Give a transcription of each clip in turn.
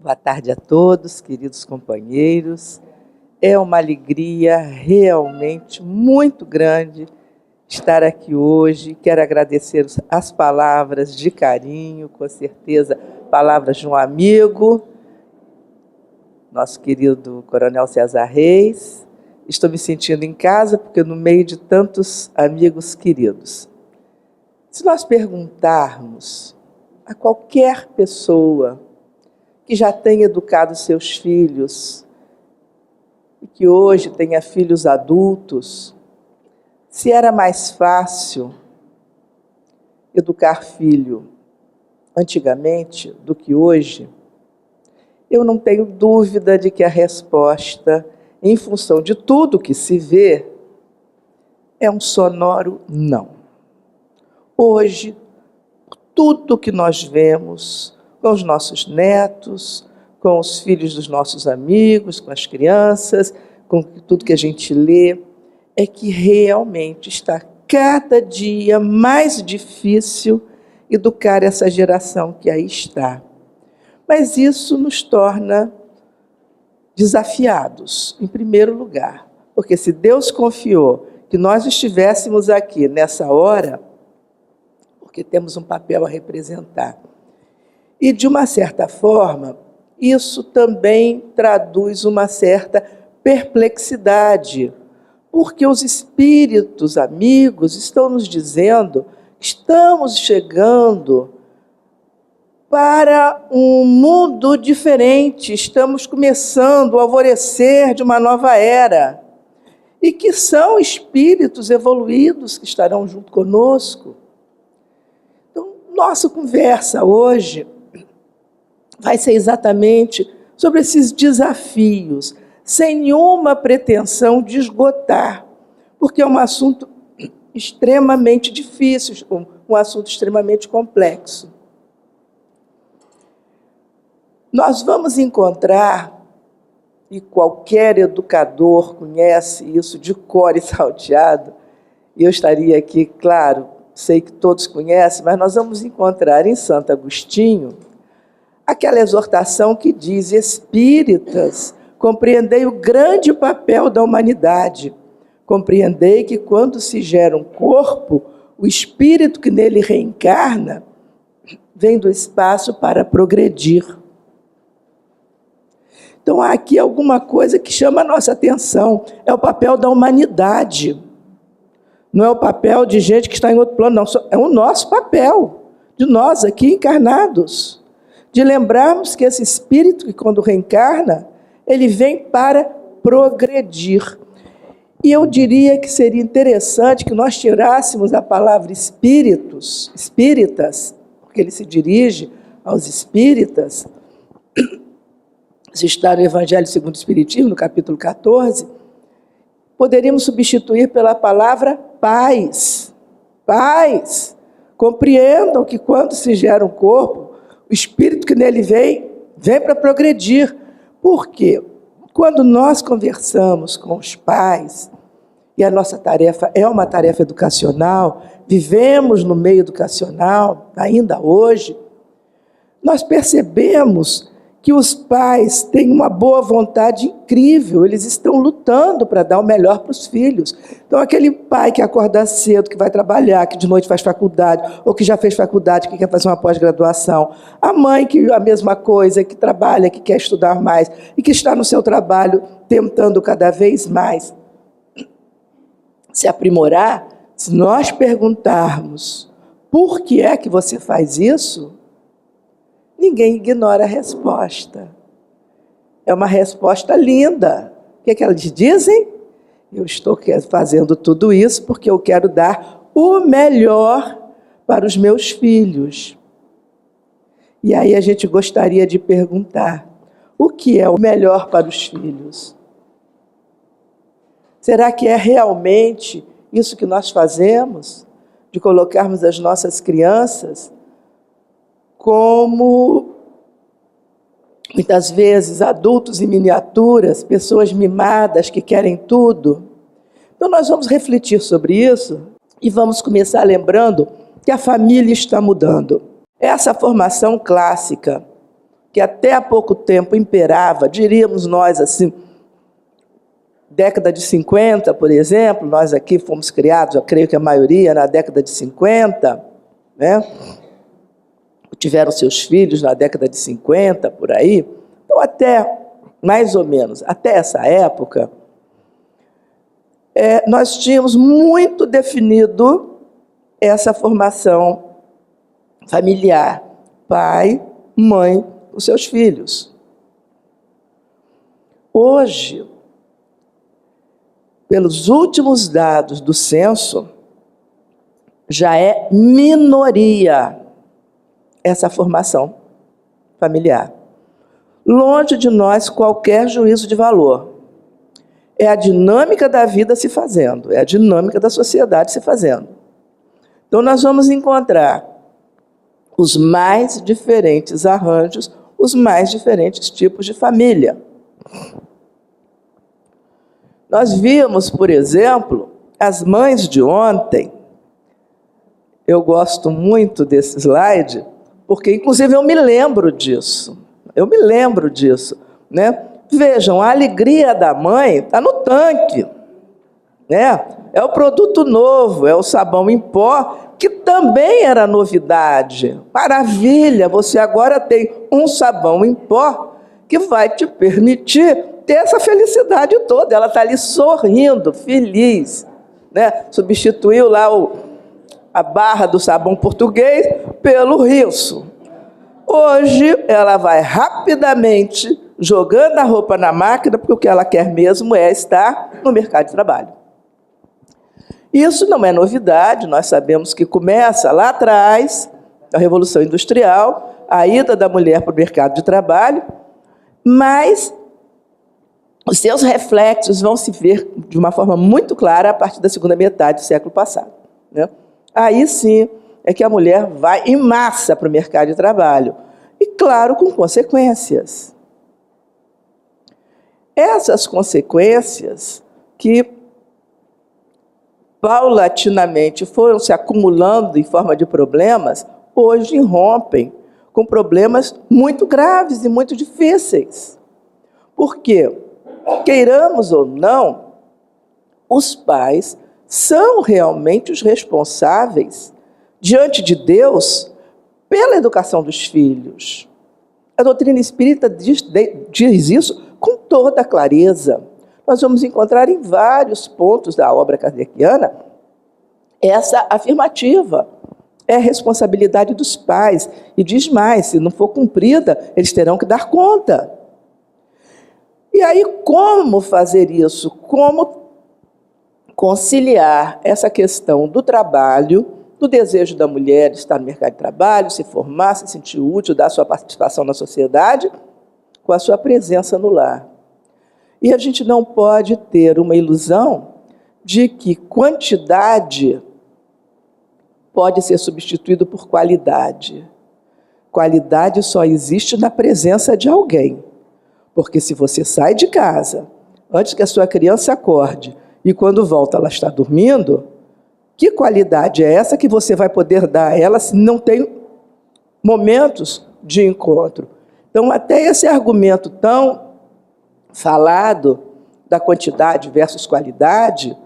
Boa tarde a todos, queridos companheiros. É uma alegria realmente muito grande estar aqui hoje. Quero agradecer as palavras de carinho, com certeza, palavras de um amigo, nosso querido Coronel César Reis. Estou me sentindo em casa porque no meio de tantos amigos queridos. Se nós perguntarmos a qualquer pessoa que já tenha educado seus filhos e que hoje tenha filhos adultos, se era mais fácil educar filho antigamente do que hoje, eu não tenho dúvida de que a resposta, em função de tudo que se vê, é um sonoro não. Hoje, tudo que nós vemos com os nossos netos, com os filhos dos nossos amigos, com as crianças, com tudo que a gente lê, é que realmente está cada dia mais difícil educar essa geração que aí está. Mas isso nos torna desafiados, em primeiro lugar, porque se Deus confiou que nós estivéssemos aqui nessa hora, porque temos um papel a representar. E, de uma certa forma, isso também traduz uma certa perplexidade, porque os espíritos amigos estão nos dizendo que estamos chegando para um mundo diferente, estamos começando o alvorecer de uma nova era, e que são espíritos evoluídos que estarão junto conosco. Então, nossa conversa hoje vai ser exatamente sobre esses desafios, sem nenhuma pretensão de esgotar, porque é um assunto extremamente difícil, um assunto extremamente complexo. Nós vamos encontrar, e qualquer educador conhece isso de cor e salteado, e eu estaria aqui, claro, sei que todos conhecem, mas nós vamos encontrar em Santo Agostinho aquela exortação que diz: espíritas, compreendei o grande papel da humanidade. Compreendei que quando se gera um corpo, o espírito que nele reencarna vem do espaço para progredir. Então, há aqui alguma coisa que chama a nossa atenção. É o papel da humanidade. Não é o papel de gente que está em outro plano, não. É o nosso papel, de nós aqui encarnados. De lembrarmos que esse espírito, que quando reencarna, ele vem para progredir. E eu diria que seria interessante que nós tirássemos a palavra espíritas, porque ele se dirige aos espíritas. Se está no Evangelho segundo o Espiritismo, no capítulo 14, poderíamos substituir pela palavra pais. Pais, compreendam que quando se gera um corpo, o espírito que nele vem para progredir. Por quê? Quando nós conversamos com os pais, e a nossa tarefa é uma tarefa educacional, vivemos no meio educacional, ainda hoje, nós percebemos que os pais têm uma boa vontade incrível, eles estão lutando para dar o melhor para os filhos. Então, aquele pai que acorda cedo, que vai trabalhar, que de noite faz faculdade, ou que já fez faculdade, que quer fazer uma pós-graduação. A mãe, que a mesma coisa, que trabalha, que quer estudar mais, e que está no seu trabalho tentando cada vez mais se aprimorar. Se nós perguntarmos por que é que você faz isso, ninguém ignora a resposta. É uma resposta linda. O que é que elas dizem? Eu estou fazendo tudo isso porque eu quero dar o melhor para os meus filhos. E aí a gente gostaria de perguntar: o que é o melhor para os filhos? Será que é realmente isso que nós fazemos? De colocarmos as nossas crianças como, muitas vezes, adultos em miniaturas, pessoas mimadas que querem tudo? Então, nós vamos refletir sobre isso e vamos começar lembrando que a família está mudando. Essa formação clássica, que até há pouco tempo imperava, diríamos nós assim, década de 50, por exemplo, nós aqui fomos criados, eu creio que a maioria na década de 50, né? Tiveram seus filhos na década de 50, por aí. Então, até, mais ou menos, até essa época, nós tínhamos muito definido essa formação familiar. Pai, mãe, os seus filhos. Hoje, pelos últimos dados do censo, já é minoria essa formação familiar. Longe de nós qualquer juízo de valor. É a dinâmica da vida se fazendo, é a dinâmica da sociedade se fazendo. Então, nós vamos encontrar os mais diferentes arranjos, os mais diferentes tipos de família. Nós vimos, por exemplo, as mães de ontem. Eu gosto muito desse slide, porque, inclusive, eu me lembro disso. Né? Vejam, a alegria da mãe está no tanque. Né? É o produto novo, é o sabão em pó, que também era novidade. Maravilha, você agora tem um sabão em pó que vai te permitir ter essa felicidade toda. Ela está ali sorrindo, feliz. Né? Substituiu lá a barra do sabão português pelo riço. Hoje, ela vai rapidamente jogando a roupa na máquina, porque o que ela quer mesmo é estar no mercado de trabalho. Isso não é novidade, nós sabemos que começa lá atrás, a Revolução Industrial, a ida da mulher para o mercado de trabalho, mas os seus reflexos vão se ver de uma forma muito clara a partir da segunda metade do século passado. Né? Aí sim é que a mulher vai em massa para o mercado de trabalho. E, claro, com consequências. Essas consequências que paulatinamente foram se acumulando em forma de problemas, hoje rompem com problemas muito graves e muito difíceis. Por quê? Queiramos ou não, os pais são realmente os responsáveis, diante de Deus, pela educação dos filhos. A doutrina espírita diz isso com toda clareza. Nós vamos encontrar em vários pontos da obra kardeciana essa afirmativa. É responsabilidade dos pais. E diz mais, se não for cumprida, eles terão que dar conta. E aí, como fazer isso? Como conciliar essa questão do trabalho, do desejo da mulher de estar no mercado de trabalho, se formar, se sentir útil, dar sua participação na sociedade, com a sua presença no lar. E a gente não pode ter uma ilusão de que quantidade pode ser substituído por qualidade. Qualidade só existe na presença de alguém. Porque se você sai de casa, antes que a sua criança acorde, e quando volta ela está dormindo, que qualidade é essa que você vai poder dar a ela se não tem momentos de encontro? Então, até esse argumento tão falado da quantidade versus qualidade,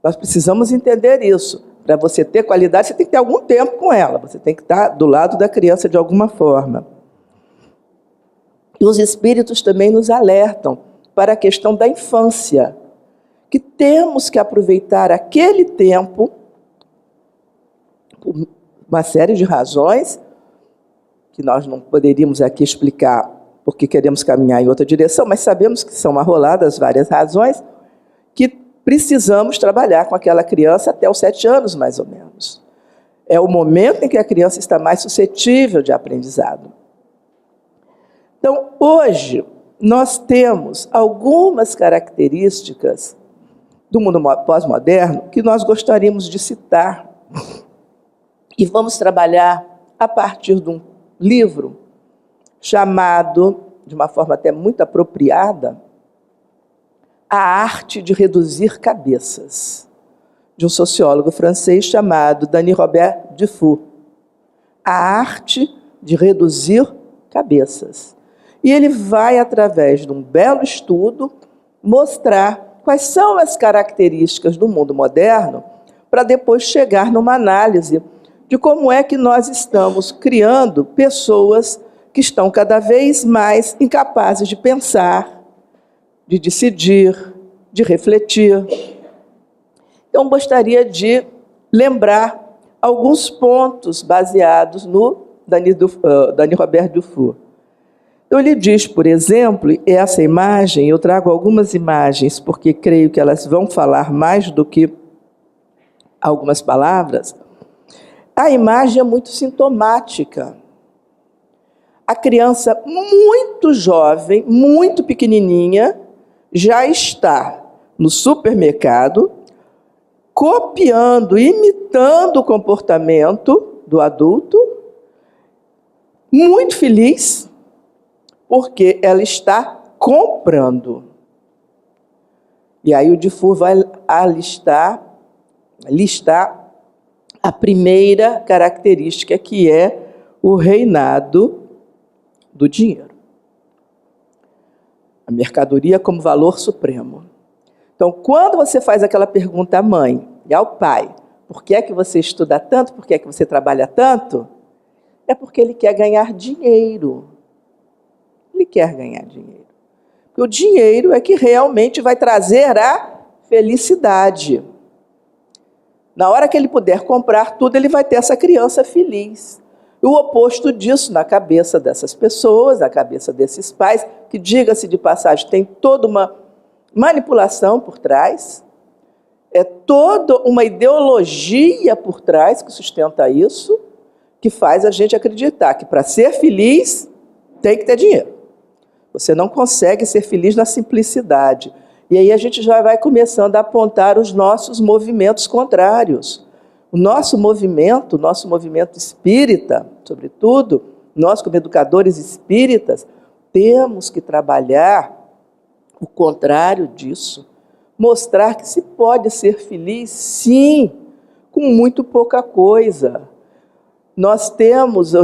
nós precisamos entender isso. Para você ter qualidade, você tem que ter algum tempo com ela, você tem que estar do lado da criança de alguma forma. E os espíritos também nos alertam para a questão da infância, que temos que aproveitar aquele tempo, por uma série de razões, que nós não poderíamos aqui explicar porque queremos caminhar em outra direção, mas sabemos que são arroladas várias razões, que precisamos trabalhar com aquela criança até os 7 anos, mais ou menos. É o momento em que a criança está mais suscetível de aprendizado. Então, hoje, nós temos algumas características do mundo pós-moderno que nós gostaríamos de citar. E vamos trabalhar a partir de um livro chamado, de uma forma até muito apropriada, A Arte de Reduzir Cabeças, de um sociólogo francês chamado Denis Robert Dufour. A Arte de Reduzir Cabeças. E ele vai, através de um belo estudo, mostrar quais são as características do mundo moderno, para depois chegar numa análise de como é que nós estamos criando pessoas que estão cada vez mais incapazes de pensar, de decidir, de refletir. Então, gostaria de lembrar alguns pontos baseados no Dany Robert Dufour. Então, ele diz, por exemplo, essa imagem, eu trago algumas imagens, porque creio que elas vão falar mais do que algumas palavras. A imagem é muito sintomática. A criança muito jovem, muito pequenininha, já está no supermercado, copiando, imitando o comportamento do adulto, muito feliz, porque ela está comprando. E aí o Dufour vai listar a primeira característica, que é o reinado do dinheiro. A mercadoria como valor supremo. Então, quando você faz aquela pergunta à mãe e ao pai, por que é que você estuda tanto, por que é que você trabalha tanto? É porque ele quer ganhar dinheiro. Ele quer ganhar dinheiro. Porque o dinheiro é que realmente vai trazer a felicidade. Na hora que ele puder comprar tudo, ele vai ter essa criança feliz. E o oposto disso, na cabeça dessas pessoas, na cabeça desses pais, que, diga-se de passagem, tem toda uma manipulação por trás, é toda uma ideologia por trás que sustenta isso, que faz a gente acreditar que para ser feliz tem que ter dinheiro. Você não consegue ser feliz na simplicidade. E aí a gente já vai começando a apontar os nossos movimentos contrários. O nosso movimento espírita, sobretudo, nós como educadores espíritas, temos que trabalhar o contrário disso. Mostrar que se pode ser feliz, sim, com muito pouca coisa.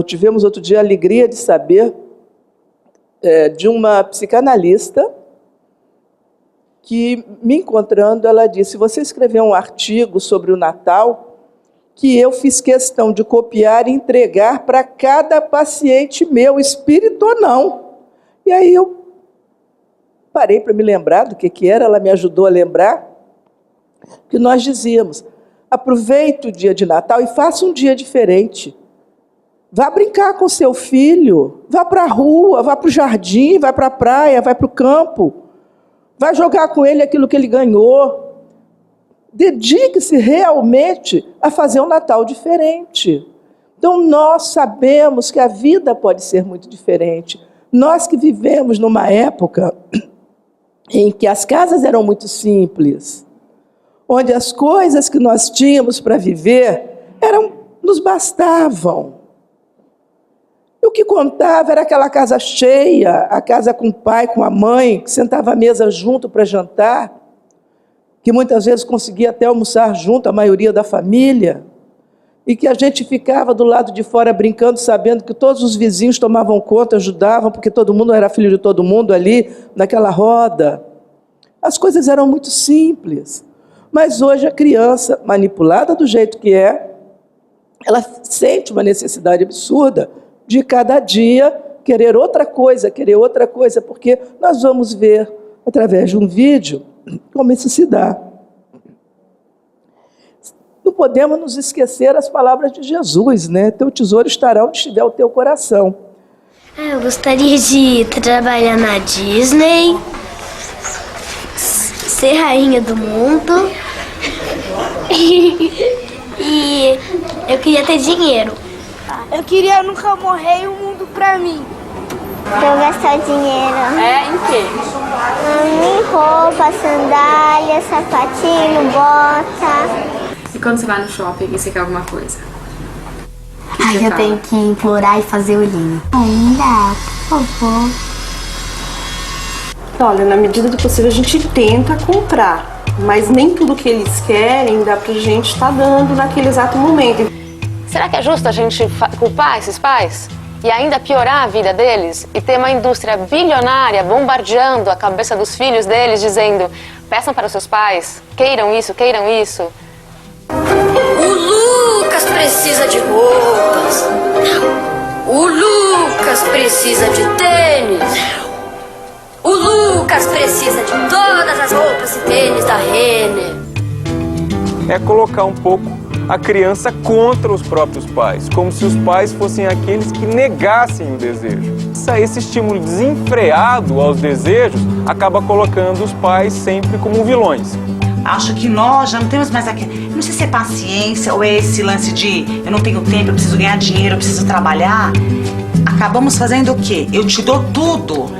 Tivemos outro dia a alegria de saber de uma psicanalista que, me encontrando, ela disse: se você escrever um artigo sobre o Natal, que eu fiz questão de copiar e entregar para cada paciente meu, espírito ou não. E aí eu parei para me lembrar do que era, ela me ajudou a lembrar, que nós dizíamos: aproveite o dia de Natal e faça um dia diferente. Vá brincar com seu filho, vá para a rua, vá para o jardim, vá para a praia, vá para o campo, vá jogar com ele aquilo que ele ganhou. Dedique-se realmente a fazer um Natal diferente. Então, nós sabemos que a vida pode ser muito diferente. Nós que vivemos numa época em que as casas eram muito simples, onde as coisas que nós tínhamos para viver nos bastavam. E o que contava era aquela casa cheia, a casa com o pai, com a mãe, que sentava à mesa junto para jantar, que muitas vezes conseguia até almoçar junto, a maioria da família, e que a gente ficava do lado de fora brincando, sabendo que todos os vizinhos tomavam conta, ajudavam, porque todo mundo era filho de todo mundo ali, naquela roda. As coisas eram muito simples. Mas hoje a criança, manipulada do jeito que é, ela sente uma necessidade absurda de cada dia querer outra coisa, porque nós vamos ver, através de um vídeo, como isso se dá. Não podemos nos esquecer as palavras de Jesus, né? Teu tesouro estará onde estiver o teu coração. Eu gostaria de trabalhar na Disney, ser rainha do mundo e eu queria ter dinheiro. Eu queria nunca morrer e o mundo pra mim. Eu gastar dinheiro. Em quê? Em roupa, sandália, sapatinho, bota. E quando você vai no shopping e você quer alguma coisa? Ai, eu tenho que implorar e fazer olhinho. Me dá, por favor. Olha, na medida do possível a gente tenta comprar, mas nem tudo que eles querem dá pra gente estar dando naquele exato momento. Será que é justo a gente culpar esses pais? e ainda piorar a vida deles e ter uma indústria bilionária bombardeando a cabeça dos filhos deles, dizendo: peçam para os seus pais, queiram isso, queiram isso. O Lucas precisa de roupas. Não. O Lucas precisa de tênis. Não. O Lucas precisa de todas as roupas e tênis da Renner. É colocar um pouco a criança contra os próprios pais, como se os pais fossem aqueles que negassem o desejo. Esse estímulo desenfreado aos desejos acaba colocando os pais sempre como vilões. Acho que nós já não temos mais aquele... Não sei se é paciência ou é esse lance de eu não tenho tempo, eu preciso ganhar dinheiro, eu preciso trabalhar. Acabamos fazendo o quê? Eu te dou tudo.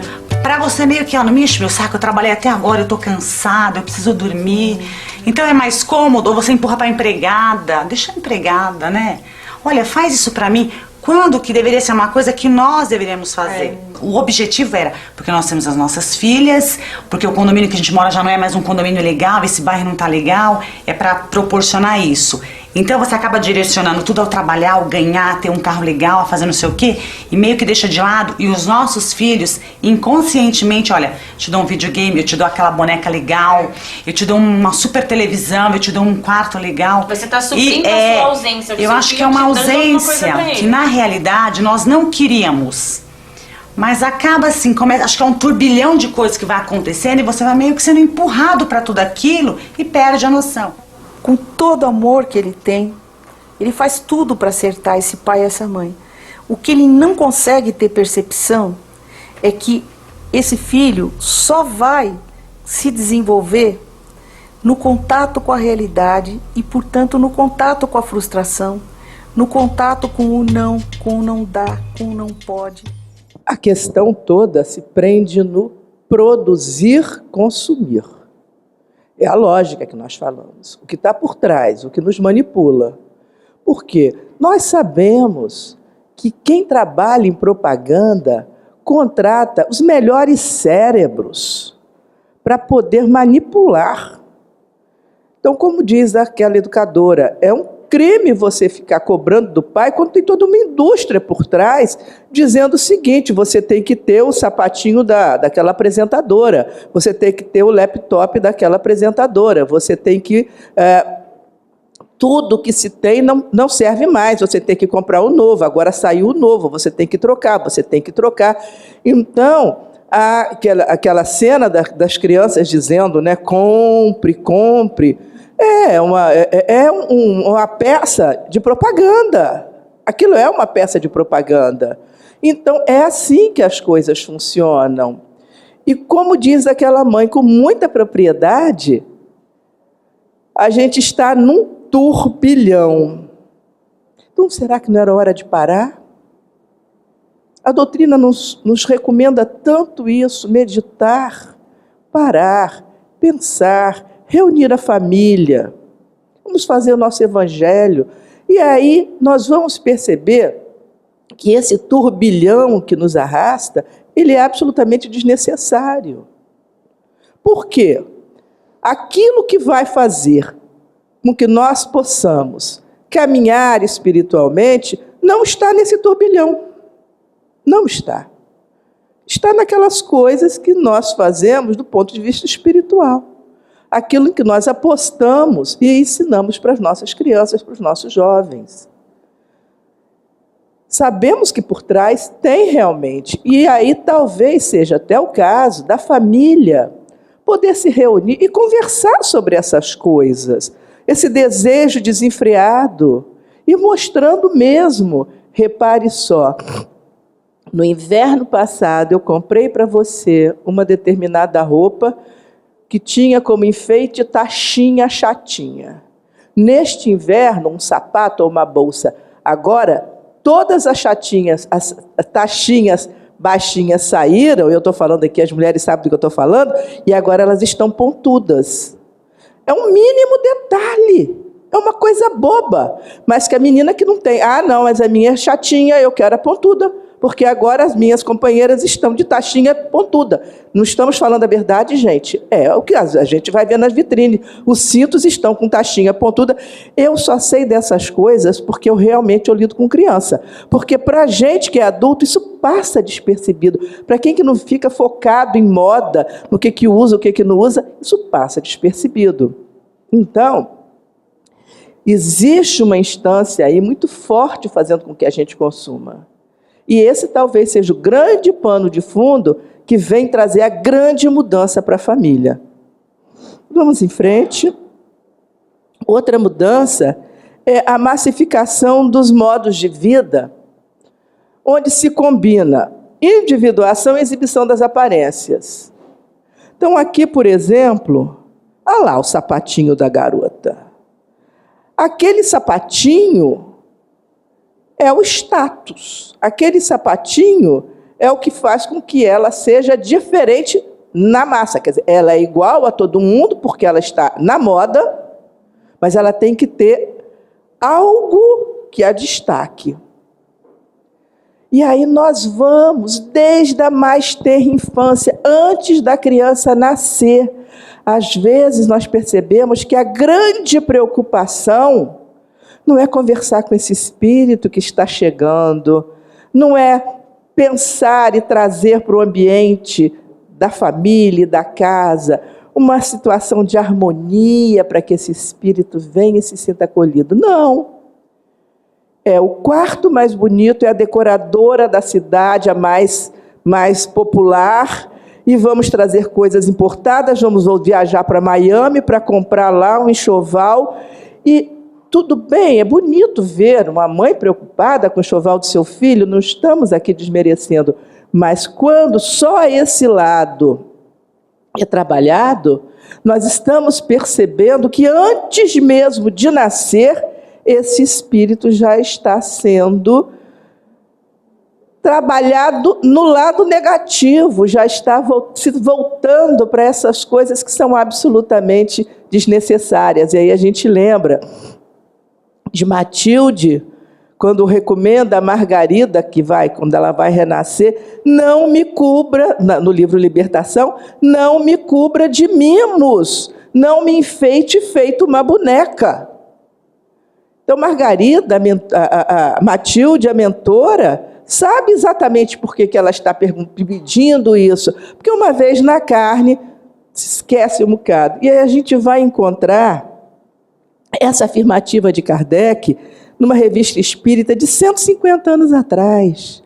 Pra você meio que, não me enche meu saco, eu trabalhei até agora, eu tô cansada, eu preciso dormir. Então é mais cômodo, ou você empurra pra empregada. Deixa a empregada, né? Olha, faz isso pra mim. Quando que deveria ser uma coisa que nós deveríamos fazer? O objetivo era, porque nós temos as nossas filhas, porque o condomínio que a gente mora já não é mais um condomínio legal, esse bairro não tá legal, é pra proporcionar isso. Então você acaba direcionando tudo ao trabalhar, ao ganhar, ter um carro legal, a fazer não sei o quê, e meio que deixa de lado, e os nossos filhos, inconscientemente, olha, eu te dou um videogame, eu te dou aquela boneca legal, eu te dou uma super televisão, eu te dou um quarto legal. Você tá suprindo a sua ausência. Eu acho que é uma ausência que, na realidade, nós não queríamos. Mas acaba assim, acho que é um turbilhão de coisas que vai acontecendo e você vai meio que sendo empurrado para tudo aquilo e perde a noção. Com todo o amor que ele tem, ele faz tudo para acertar esse pai e essa mãe. O que ele não consegue ter percepção é que esse filho só vai se desenvolver no contato com a realidade e, portanto, no contato com a frustração, no contato com o não dá, com o não pode. A questão toda se prende no produzir, consumir. É a lógica que nós falamos. O que está por trás, o que nos manipula. Por quê? Nós sabemos que quem trabalha em propaganda contrata os melhores cérebros para poder manipular. Então, como diz aquela educadora, é um crime você ficar cobrando do pai quando tem toda uma indústria por trás dizendo o seguinte: você tem que ter o sapatinho daquela apresentadora, você tem que ter o laptop daquela apresentadora, você tem que... tudo que se tem não serve mais, você tem que comprar o novo, agora saiu o novo, você tem que trocar, você tem que trocar. Então, aquela cena das crianças dizendo, né, compre, compre, é uma peça de propaganda. Aquilo é uma peça de propaganda. Então, é assim que as coisas funcionam. E como diz aquela mãe com muita propriedade, a gente está num turbilhão. Então, será que não era hora de parar? A doutrina nos recomenda tanto isso, meditar, parar, pensar, reunir a família, vamos fazer o nosso evangelho, e aí nós vamos perceber que esse turbilhão que nos arrasta, ele é absolutamente desnecessário. Por quê? Aquilo que vai fazer com que nós possamos caminhar espiritualmente não está nesse turbilhão, não está. Está naquelas coisas que nós fazemos do ponto de vista espiritual. Aquilo em que nós apostamos e ensinamos para as nossas crianças, para os nossos jovens. Sabemos que por trás tem realmente, e aí talvez seja até o caso da família poder se reunir e conversar sobre essas coisas, esse desejo desenfreado, e mostrando mesmo, repare só, no inverno passado eu comprei para você uma determinada roupa que tinha como enfeite taxinha chatinha. Neste inverno, um sapato ou uma bolsa. Agora, todas as chatinhas, as taxinhas baixinhas saíram, eu estou falando aqui, as mulheres sabem do que eu estou falando, e agora elas estão pontudas. É um mínimo detalhe, é uma coisa boba, mas que a menina que não tem, não, mas a minha é chatinha, eu quero a pontuda, porque agora as minhas companheiras estão de taxinha pontuda. Não estamos falando a verdade, gente? É o que a gente vai ver nas vitrines. Os cintos estão com taxinha pontuda. Eu só sei dessas coisas porque eu lido com criança. Porque para a gente que é adulto, isso passa despercebido. Para quem que não fica focado em moda, no que usa, o que não usa, isso passa despercebido. Então, existe uma instância aí muito forte fazendo com que a gente consuma. E esse talvez seja o grande pano de fundo que vem trazer a grande mudança para a família. Vamos em frente. Outra mudança é a massificação dos modos de vida, onde se combina individuação e exibição das aparências. Então, aqui, por exemplo, olha lá o sapatinho da garota. Aquele sapatinho é o status. Aquele sapatinho é o que faz com que ela seja diferente na massa. Quer dizer, ela é igual a todo mundo porque ela está na moda, mas ela tem que ter algo que a destaque. E aí nós vamos, desde a mais tenra infância, antes da criança nascer. Às vezes nós percebemos que a grande preocupação não é conversar com esse espírito que está chegando, não é pensar e trazer para o ambiente da família e da casa uma situação de harmonia para que esse espírito venha e se sinta acolhido. Não. É o quarto mais bonito, é a decoradora da cidade, a mais popular, e vamos trazer coisas importadas, vamos viajar para Miami para comprar lá um enxoval. E tudo bem, é bonito ver uma mãe preocupada com o enxoval do seu filho, não estamos aqui desmerecendo, mas quando só esse lado é trabalhado, nós estamos percebendo que antes mesmo de nascer, esse espírito já está sendo trabalhado no lado negativo, já está se voltando para essas coisas que são absolutamente desnecessárias. E aí a gente lembra de Matilde, quando recomenda a Margarida, quando ela vai renascer, não me cubra, no livro Libertação, não me cubra de mimos, não me enfeite feito uma boneca. Então, Margarida, a Matilde, a mentora, sabe exatamente por que ela está pedindo isso. Porque uma vez na carne, se esquece um bocado. E aí a gente vai encontrar essa afirmativa de Kardec numa revista espírita de 150 anos atrás.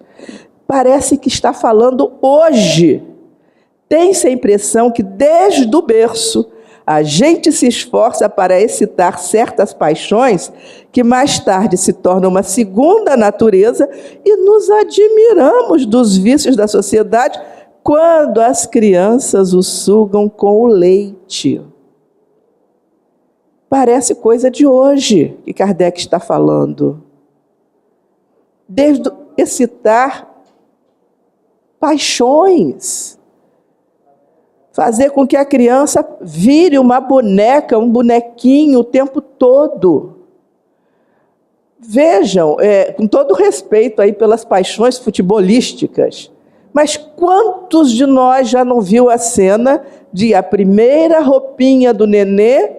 Parece que está falando hoje. Tem-se a impressão que desde o berço a gente se esforça para excitar certas paixões que mais tarde se tornam uma segunda natureza e nos admiramos dos vícios da sociedade quando as crianças o sugam com o leite. Parece coisa de hoje que Kardec está falando. Desde excitar paixões. Fazer com que a criança vire uma boneca, um bonequinho o tempo todo. Vejam, com todo respeito aí pelas paixões futebolísticas, mas quantos de nós já não viu a cena de a primeira roupinha do nenê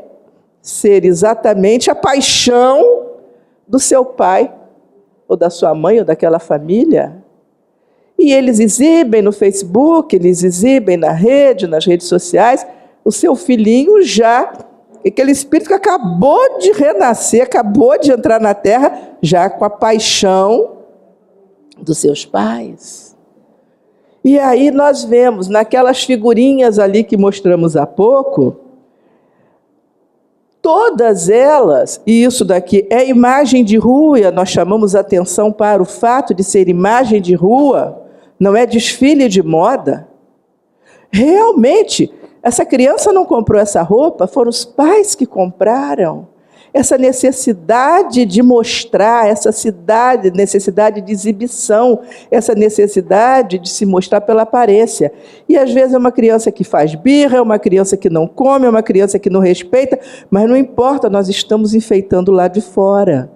ser exatamente a paixão do seu pai, ou da sua mãe, ou daquela família? E eles exibem no Facebook, eles exibem na rede, nas redes sociais, o seu filhinho já, aquele espírito que acabou de renascer, acabou de entrar na Terra, já com a paixão dos seus pais. E aí nós vemos, naquelas figurinhas ali que mostramos há pouco, todas elas, e isso daqui é imagem de rua, nós chamamos atenção para o fato de ser imagem de rua, não é desfile de moda. Realmente, essa criança não comprou essa roupa, foram os pais que compraram. Essa necessidade de mostrar, essa necessidade de exibição, essa necessidade de se mostrar pela aparência. E às vezes é uma criança que faz birra, é uma criança que não come, é uma criança que não respeita, mas não importa, nós estamos enfeitando lá de fora.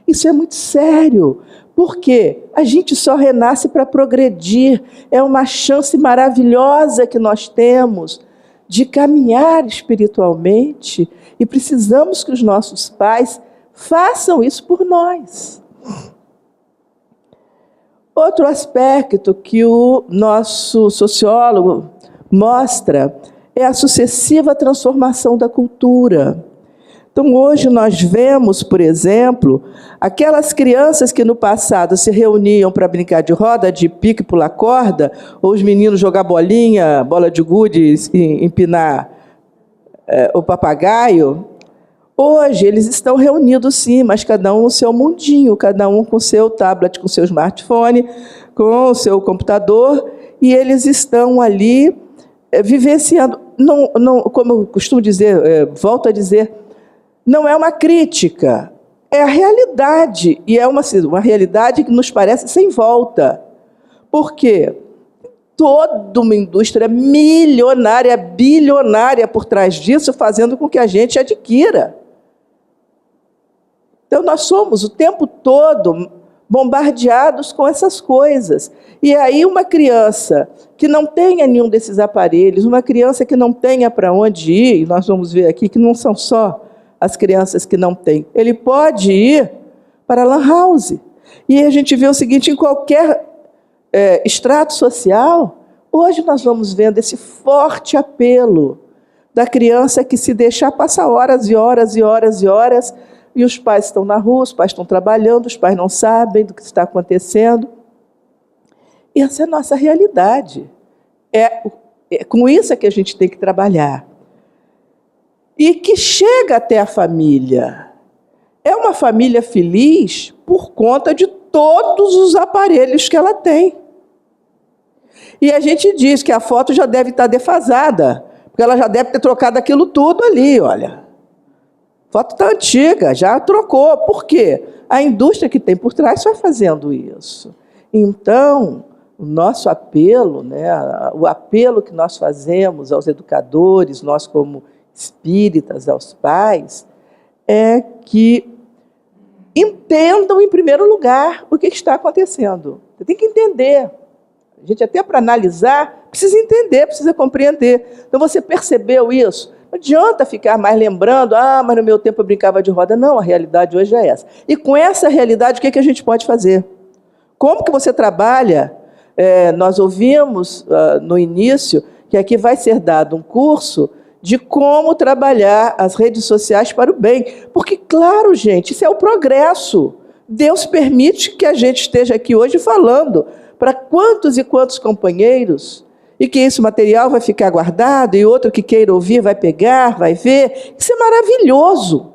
Isso é muito sério. Porque a gente só renasce para progredir. É uma chance maravilhosa que nós temos de caminhar espiritualmente e precisamos que os nossos pais façam isso por nós. Outro aspecto que o nosso sociólogo mostra é a sucessiva transformação da cultura. Então, hoje nós vemos, por exemplo, aquelas crianças que no passado se reuniam para brincar de roda, de pique, pular corda, ou os meninos jogar bolinha, bola de gude, empinar o papagaio. Hoje eles estão reunidos sim, mas cada um no seu mundinho, cada um com o seu tablet, com o seu smartphone, com o seu computador, e eles estão ali vivenciando. Não, como eu costumo dizer, volto a dizer, não é uma crítica, é a realidade, e é uma realidade que nos parece sem volta. Por quê? Toda uma indústria milionária, bilionária por trás disso, fazendo com que a gente adquira. Então, nós somos o tempo todo bombardeados com essas coisas. E aí uma criança que não tenha nenhum desses aparelhos, uma criança que não tenha para onde ir, e nós vamos ver aqui que não são só as crianças que não têm, ele pode ir para a lan house. E a gente vê o seguinte, em qualquer extrato social, hoje nós vamos vendo esse forte apelo da criança que, se deixar, passa horas e horas e horas e horas, e os pais estão na rua, os pais estão trabalhando, os pais não sabem do que está acontecendo. E essa é a nossa realidade. É com isso que a gente tem que trabalhar. E que chega até a família. É uma família feliz por conta de todos os aparelhos que ela tem. E a gente diz que a foto já deve estar defasada, porque ela já deve ter trocado aquilo tudo ali, olha. A foto está antiga, já trocou. Por quê? A indústria que tem por trás vai fazendo isso. Então, o nosso apelo, né, o apelo que nós fazemos aos educadores, nós como espíritas, aos pais, é que entendam, em primeiro lugar, o que está acontecendo. Você tem que entender. A gente, até para analisar, precisa entender, precisa compreender. Então, você percebeu isso? Não adianta ficar mais lembrando, mas no meu tempo eu brincava de roda. Não, a realidade hoje é essa. E com essa realidade, o que a gente pode fazer? Como que você trabalha? Nós ouvimos no início que aqui vai ser dado um curso de como trabalhar as redes sociais para o bem. Porque, claro, gente, isso é o progresso. Deus permite que a gente esteja aqui hoje falando para quantos e quantos companheiros, e que esse material vai ficar guardado, e outro que queira ouvir vai pegar, vai ver. Isso é maravilhoso.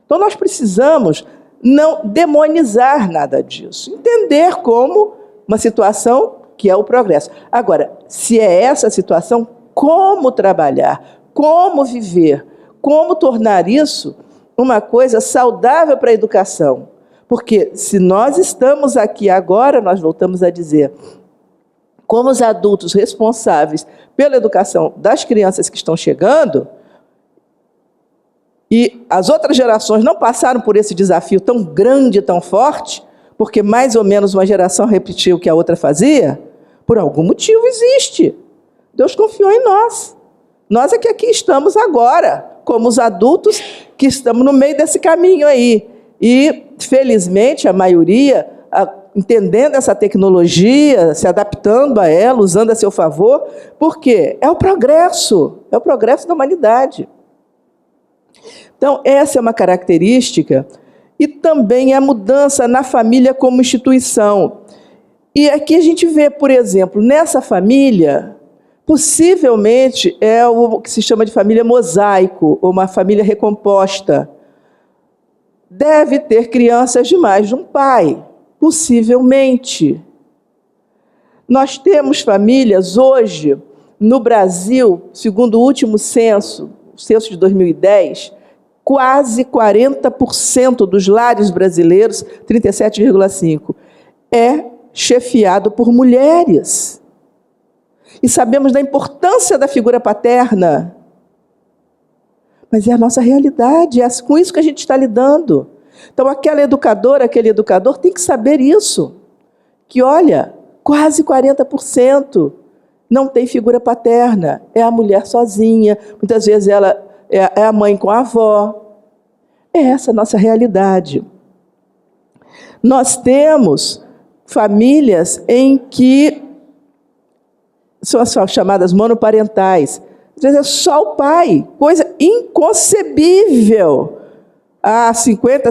Então, nós precisamos não demonizar nada disso. Entender como uma situação que é o progresso. Agora, se é essa situação, como trabalhar? Como viver? Como tornar isso uma coisa saudável para a educação? Porque se nós estamos aqui agora, nós voltamos a dizer, como os adultos responsáveis pela educação das crianças que estão chegando, e as outras gerações não passaram por esse desafio tão grande, tão forte, porque mais ou menos uma geração repetiu o que a outra fazia, por algum motivo existe. Deus confiou em nós. Nós é que aqui estamos agora, como os adultos que estamos no meio desse caminho aí. E, felizmente, a maioria, entendendo essa tecnologia, se adaptando a ela, usando a seu favor, porque é o progresso da humanidade. Então, essa é uma característica, e também a mudança na família como instituição. E aqui a gente vê, por exemplo, nessa família, possivelmente é o que se chama de família mosaico, ou uma família recomposta. Deve ter crianças de mais de um pai, possivelmente. Nós temos famílias hoje, no Brasil, segundo o último censo, o censo de 2010, quase 40% dos lares brasileiros, 37,5%, é chefiado por mulheres. E sabemos da importância da figura paterna. Mas é a nossa realidade, é com isso que a gente está lidando. Então, aquela educadora, aquele educador tem que saber isso. Que, olha, quase 40% não tem figura paterna. É a mulher sozinha. Muitas vezes ela é a mãe com a avó. É essa a nossa realidade. Nós temos famílias em que são as chamadas monoparentais. Às vezes é só o pai, coisa inconcebível. Há 50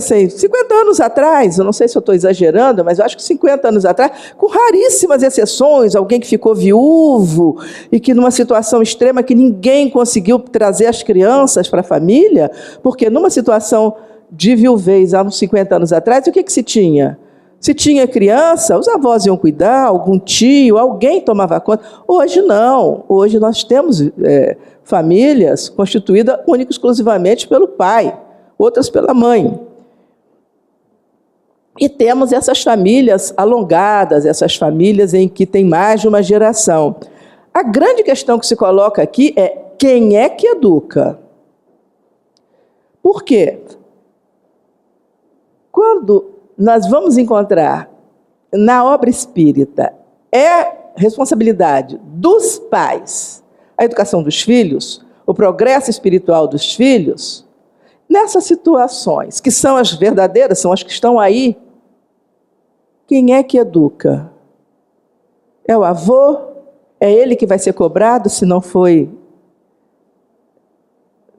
anos atrás, eu não sei se eu estou exagerando, mas eu acho que 50 anos atrás, com raríssimas exceções, alguém que ficou viúvo e que numa situação extrema que ninguém conseguiu trazer as crianças para a família, porque numa situação de viuvez há uns 50 anos atrás, o que se tinha? Se tinha criança, os avós iam cuidar, algum tio, alguém tomava conta. Hoje não. Hoje nós temos famílias constituídas única e exclusivamente pelo pai, outras pela mãe. E temos essas famílias alongadas, essas famílias em que tem mais de uma geração. A grande questão que se coloca aqui é quem é que educa? Por quê? Quando nós vamos encontrar na obra espírita responsabilidade dos pais, a educação dos filhos, o progresso espiritual dos filhos, nessas situações, que são as verdadeiras, são as que estão aí, quem é que educa? É o avô? É ele que vai ser cobrado se não foi...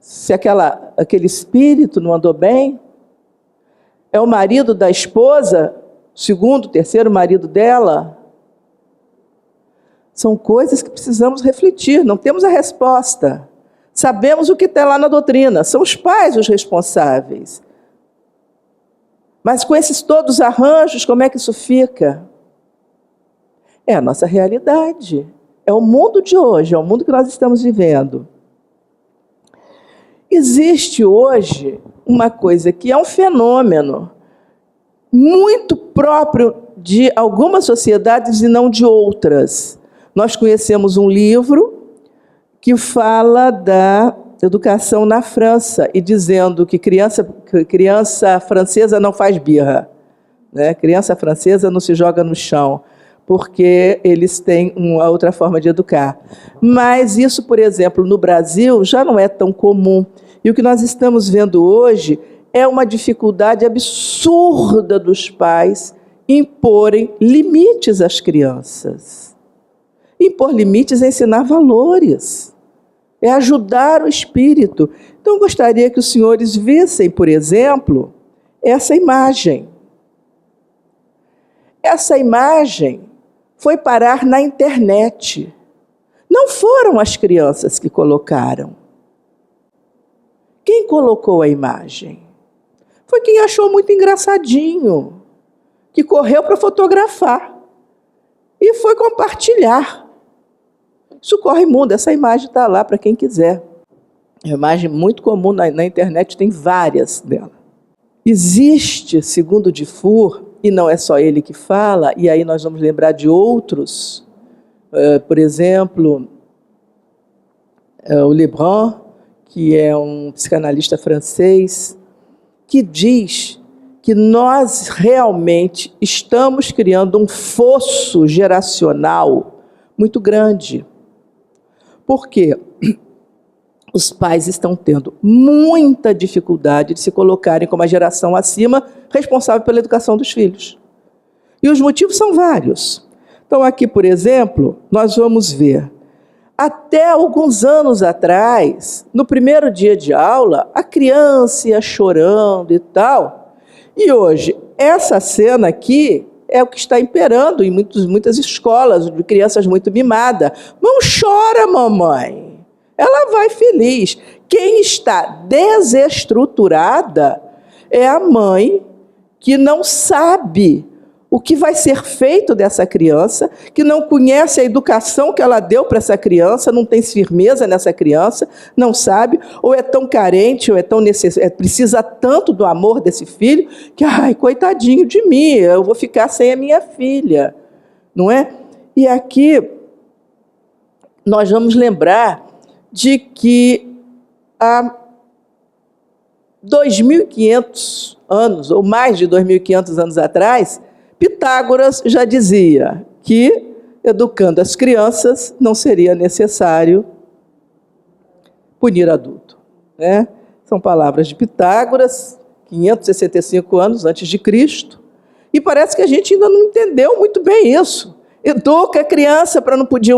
Se aquele espírito não andou bem? É o marido da esposa, segundo, terceiro marido dela? São coisas que precisamos refletir, não temos a resposta. Sabemos o que está lá na doutrina, são os pais os responsáveis. Mas com esses todos os arranjos, como é que isso fica? É a nossa realidade, é o mundo de hoje, é o mundo que nós estamos vivendo. Existe hoje uma coisa que é um fenômeno muito próprio de algumas sociedades e não de outras. Nós conhecemos um livro que fala da educação na França e dizendo que criança francesa não faz birra, né? Criança francesa não se joga no chão, porque eles têm uma outra forma de educar. Mas isso, por exemplo, no Brasil já não é tão comum. E o que nós estamos vendo hoje é uma dificuldade absurda dos pais imporem limites às crianças. Impor limites é ensinar valores, é ajudar o espírito. Então, eu gostaria que os senhores vissem, por exemplo, essa imagem. Essa imagem foi parar na internet. Não foram as crianças que colocaram. Quem colocou a imagem? Foi quem achou muito engraçadinho, que correu para fotografar e foi compartilhar. Isso corre mundo, essa imagem está lá para quem quiser. É uma imagem muito comum na internet, tem várias dela. Existe, segundo Dufour, e não é só ele que fala, e aí nós vamos lembrar de outros, por exemplo, o Lebrun, que é um psicanalista francês, que diz que nós realmente estamos criando um fosso geracional muito grande. Por quê? Os pais estão tendo muita dificuldade de se colocarem como a geração acima responsável pela educação dos filhos. E os motivos são vários. Então, aqui, por exemplo, nós vamos ver. Até alguns anos atrás, no primeiro dia de aula, a criança ia chorando e tal. E hoje, essa cena aqui é o que está imperando em muitas escolas, de crianças muito mimadas. Não chora, mamãe. Ela vai feliz. Quem está desestruturada é a mãe que não sabe o que vai ser feito dessa criança, que não conhece a educação que ela deu para essa criança, não tem firmeza nessa criança, não sabe, ou é tão carente, ou é tão precisa tanto do amor desse filho, que, ai, coitadinho de mim, eu vou ficar sem a minha filha, não é? E aqui nós vamos lembrar de que 2.500 anos, ou mais de 2.500 anos atrás, Pitágoras já dizia que, educando as crianças, não seria necessário punir adulto, né? São palavras de Pitágoras, 565 anos antes de Cristo, e parece que a gente ainda não entendeu muito bem isso. Educa a criança para não punir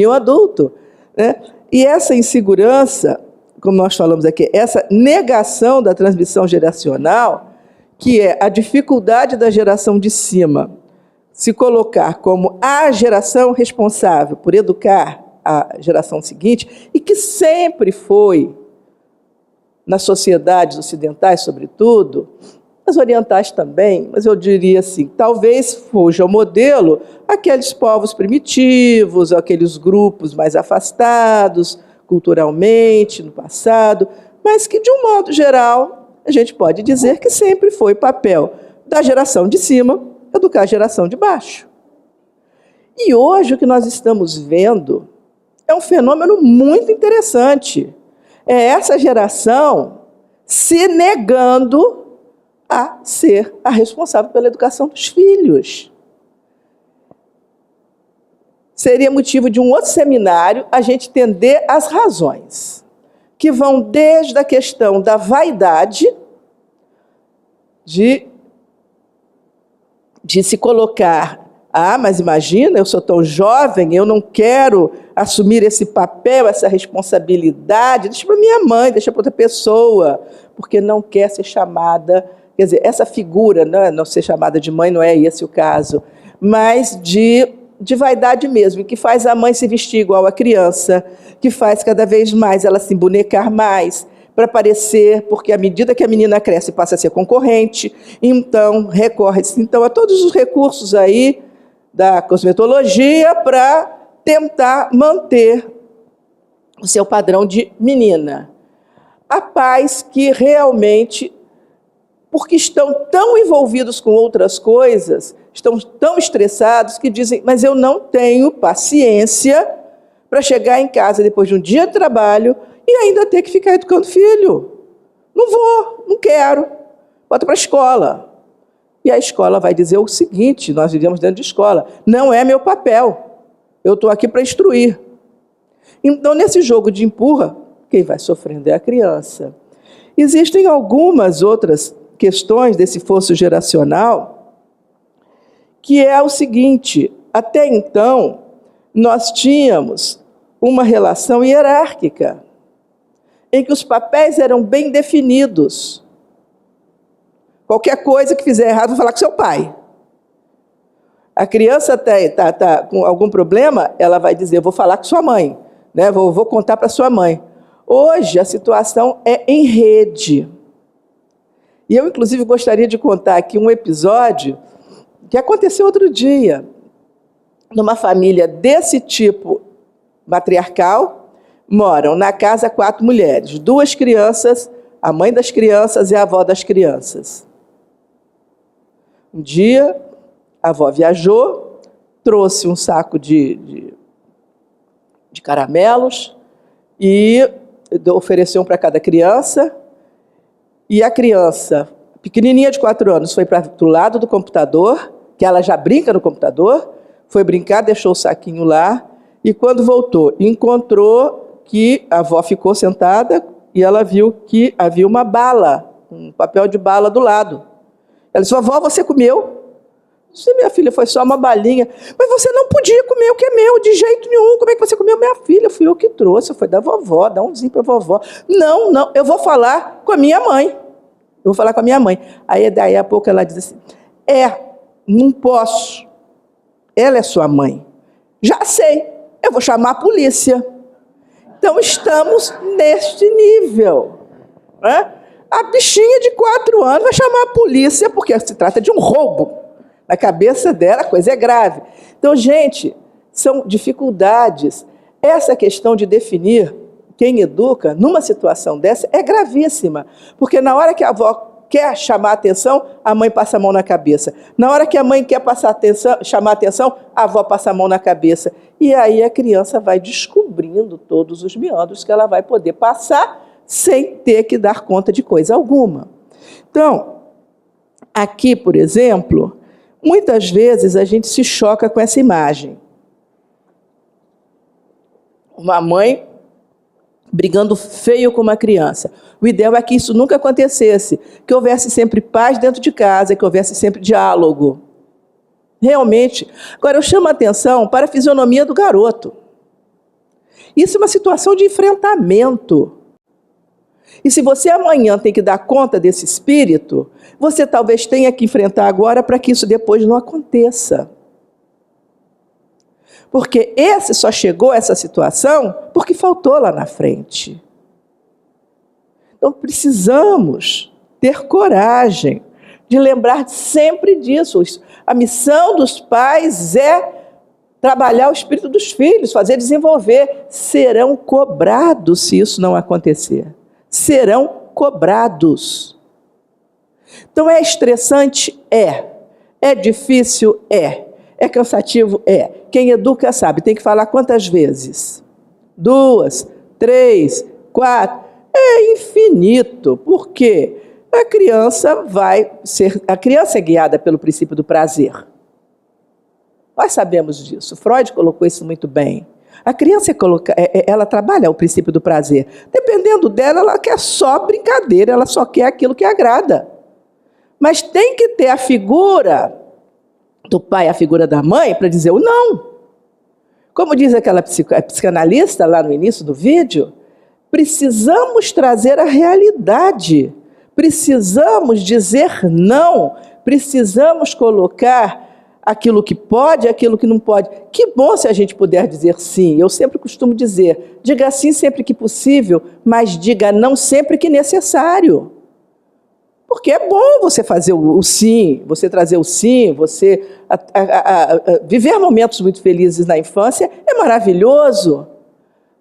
o adulto, né? E essa insegurança, como nós falamos aqui, essa negação da transmissão geracional, que é a dificuldade da geração de cima se colocar como a geração responsável por educar a geração seguinte, e que sempre foi, nas sociedades ocidentais, sobretudo, as orientais também, mas eu diria assim, talvez fuja o modelo aqueles povos primitivos, aqueles grupos mais afastados culturalmente no passado, mas que, de um modo geral, a gente pode dizer que sempre foi papel da geração de cima educar a geração de baixo. E hoje o que nós estamos vendo é um fenômeno muito interessante. É essa geração se negando a ser a responsável pela educação dos filhos. Seria motivo de um outro seminário a gente entender as razões, que vão desde a questão da vaidade, de se colocar, mas imagina, eu sou tão jovem, eu não quero assumir esse papel, essa responsabilidade, deixa para minha mãe, deixa para outra pessoa, porque não quer ser chamada, quer dizer, essa figura, não ser chamada de mãe, não é esse o caso, mas de vaidade mesmo, que faz a mãe se vestir igual a criança, que faz cada vez mais ela se embonecar mais, para parecer, porque à medida que a menina cresce passa a ser concorrente, então recorre-se então, a todos os recursos aí da cosmetologia para tentar manter o seu padrão de menina. Há pais que realmente, porque estão tão envolvidos com outras coisas, estão tão estressados que dizem, mas eu não tenho paciência para chegar em casa depois de um dia de trabalho e ainda ter que ficar educando filho. Não vou, não quero. Bota para a escola. E a escola vai dizer o seguinte, nós vivemos dentro de escola, não é meu papel, eu estou aqui para instruir. Então, nesse jogo de empurra, quem vai sofrendo é a criança. Existem algumas outras questões desse fosso geracional, que é o seguinte, até então, nós tínhamos uma relação hierárquica, em que os papéis eram bem definidos. Qualquer coisa que fizer errado, vou falar com seu pai. A criança está com algum problema, ela vai dizer, vou falar com sua mãe, né? Vou contar para sua mãe. Hoje, a situação é em rede. E eu, inclusive, gostaria de contar aqui um episódio que aconteceu outro dia, numa família desse tipo matriarcal, moram na casa 4 mulheres, 2 crianças, a mãe das crianças e a avó das crianças. Um dia, a avó viajou, trouxe um saco de caramelos e ofereceu um para cada criança, e a criança, pequenininha de 4 anos, foi para o lado do computador, que ela já brinca no computador, foi brincar, deixou o saquinho lá, e quando voltou, encontrou que a avó ficou sentada e ela viu que havia uma bala, um papel de bala do lado. Ela disse, vovó, você comeu? Eu disse, minha filha, foi só uma balinha. Mas você não podia comer o que é meu, de jeito nenhum. Como é que você comeu? Minha filha, fui eu que trouxe, foi da vovó, dá umzinho para a vovó. Não, eu vou falar com a minha mãe. Eu vou falar com a minha mãe. Aí, daí a pouco, ela diz assim, não posso. Ela é sua mãe. Já sei, eu vou chamar a polícia. Então, estamos neste nível. Né? A bichinha de 4 anos vai chamar a polícia, porque se trata de um roubo. Na cabeça dela, a coisa é grave. Então, gente, são dificuldades. Essa questão de definir quem educa, numa situação dessa, é gravíssima. Porque na hora que a avó quer chamar a atenção, a mãe passa a mão na cabeça. Na hora que a mãe quer chamar a atenção, a avó passa a mão na cabeça. E aí a criança vai descobrindo todos os meandros que ela vai poder passar sem ter que dar conta de coisa alguma. Então, aqui, por exemplo, muitas vezes a gente se choca com essa imagem. Uma mãe brigando feio com uma criança. O ideal é que isso nunca acontecesse, que houvesse sempre paz dentro de casa, que houvesse sempre diálogo. Realmente. Agora, eu chamo a atenção para a fisionomia do garoto. Isso é uma situação de enfrentamento. E se você amanhã tem que dar conta desse espírito, você talvez tenha que enfrentar agora para que isso depois não aconteça. Porque esse só chegou a essa situação porque faltou lá na frente. Então precisamos ter coragem de lembrar sempre disso. A missão dos pais é trabalhar o espírito dos filhos, fazer desenvolver. Serão cobrados se isso não acontecer. Serão cobrados. Então é estressante? É difícil? É cansativo? Quem educa sabe, tem que falar quantas vezes? 2, 3, 4, é infinito. Por quê? A criança é guiada pelo princípio do prazer. Nós sabemos disso, Freud colocou isso muito bem. A criança ela trabalha o princípio do prazer. Dependendo dela, ela quer só brincadeira, ela só quer aquilo que agrada. Mas tem que ter a figura do pai, a figura da mãe, para dizer o não. Como diz aquela psicanalista lá no início do vídeo, precisamos trazer a realidade. Precisamos dizer não. Precisamos colocar aquilo que pode, aquilo que não pode. Que bom se a gente puder dizer sim. Eu sempre costumo dizer, diga sim sempre que possível, mas diga não sempre que necessário. Porque é bom você fazer o sim, você trazer o sim, você viver momentos muito felizes na infância, é maravilhoso.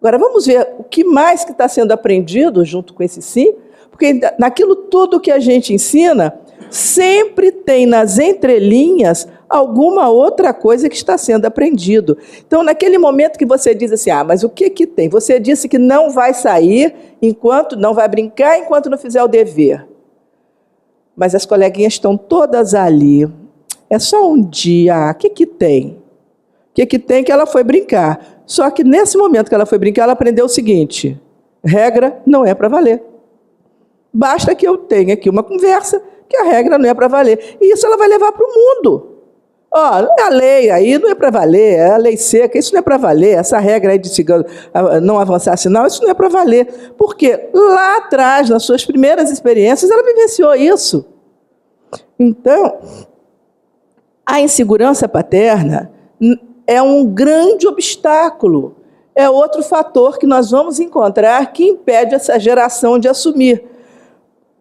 Agora, vamos ver o que mais que está sendo aprendido junto com esse sim, porque naquilo tudo que a gente ensina, sempre tem nas entrelinhas alguma outra coisa que está sendo aprendido. Então, naquele momento que você diz assim, mas o que tem? Você disse que não vai sair, não vai brincar enquanto não fizer o dever. Mas as coleguinhas estão todas ali. É só um dia. O que tem? O que tem que ela foi brincar? Só que nesse momento que ela foi brincar, ela aprendeu o seguinte: regra não é para valer. Basta que eu tenha aqui uma conversa que a regra não é para valer. E isso ela vai levar para o mundo. A lei aí não é para valer, é a lei seca, isso não é para valer, essa regra aí de cigano não avançar sinal, isso não é para valer. Porque lá atrás, nas suas primeiras experiências, ela vivenciou isso. Então, a insegurança paterna é um grande obstáculo, é outro fator que nós vamos encontrar que impede essa geração de assumir.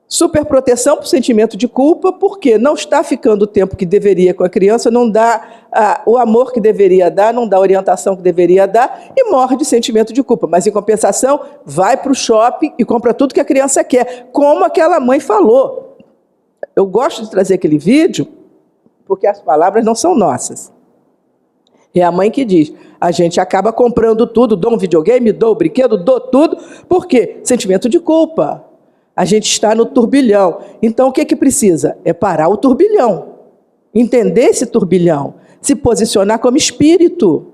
Superproteção por sentimento de culpa, porque não está ficando o tempo que deveria com a criança, não dá o amor que deveria dar, não dá a orientação que deveria dar, e morre de sentimento de culpa. Mas, em compensação, vai para o shopping e compra tudo que a criança quer, como aquela mãe falou. Eu gosto de trazer aquele vídeo, porque as palavras não são nossas. É a mãe que diz, a gente acaba comprando tudo, dou um videogame, dou um brinquedo, dou tudo, por quê? Sentimento de culpa. A gente está no turbilhão. Então, o que precisa? É parar o turbilhão. Entender esse turbilhão. Se posicionar como espírito.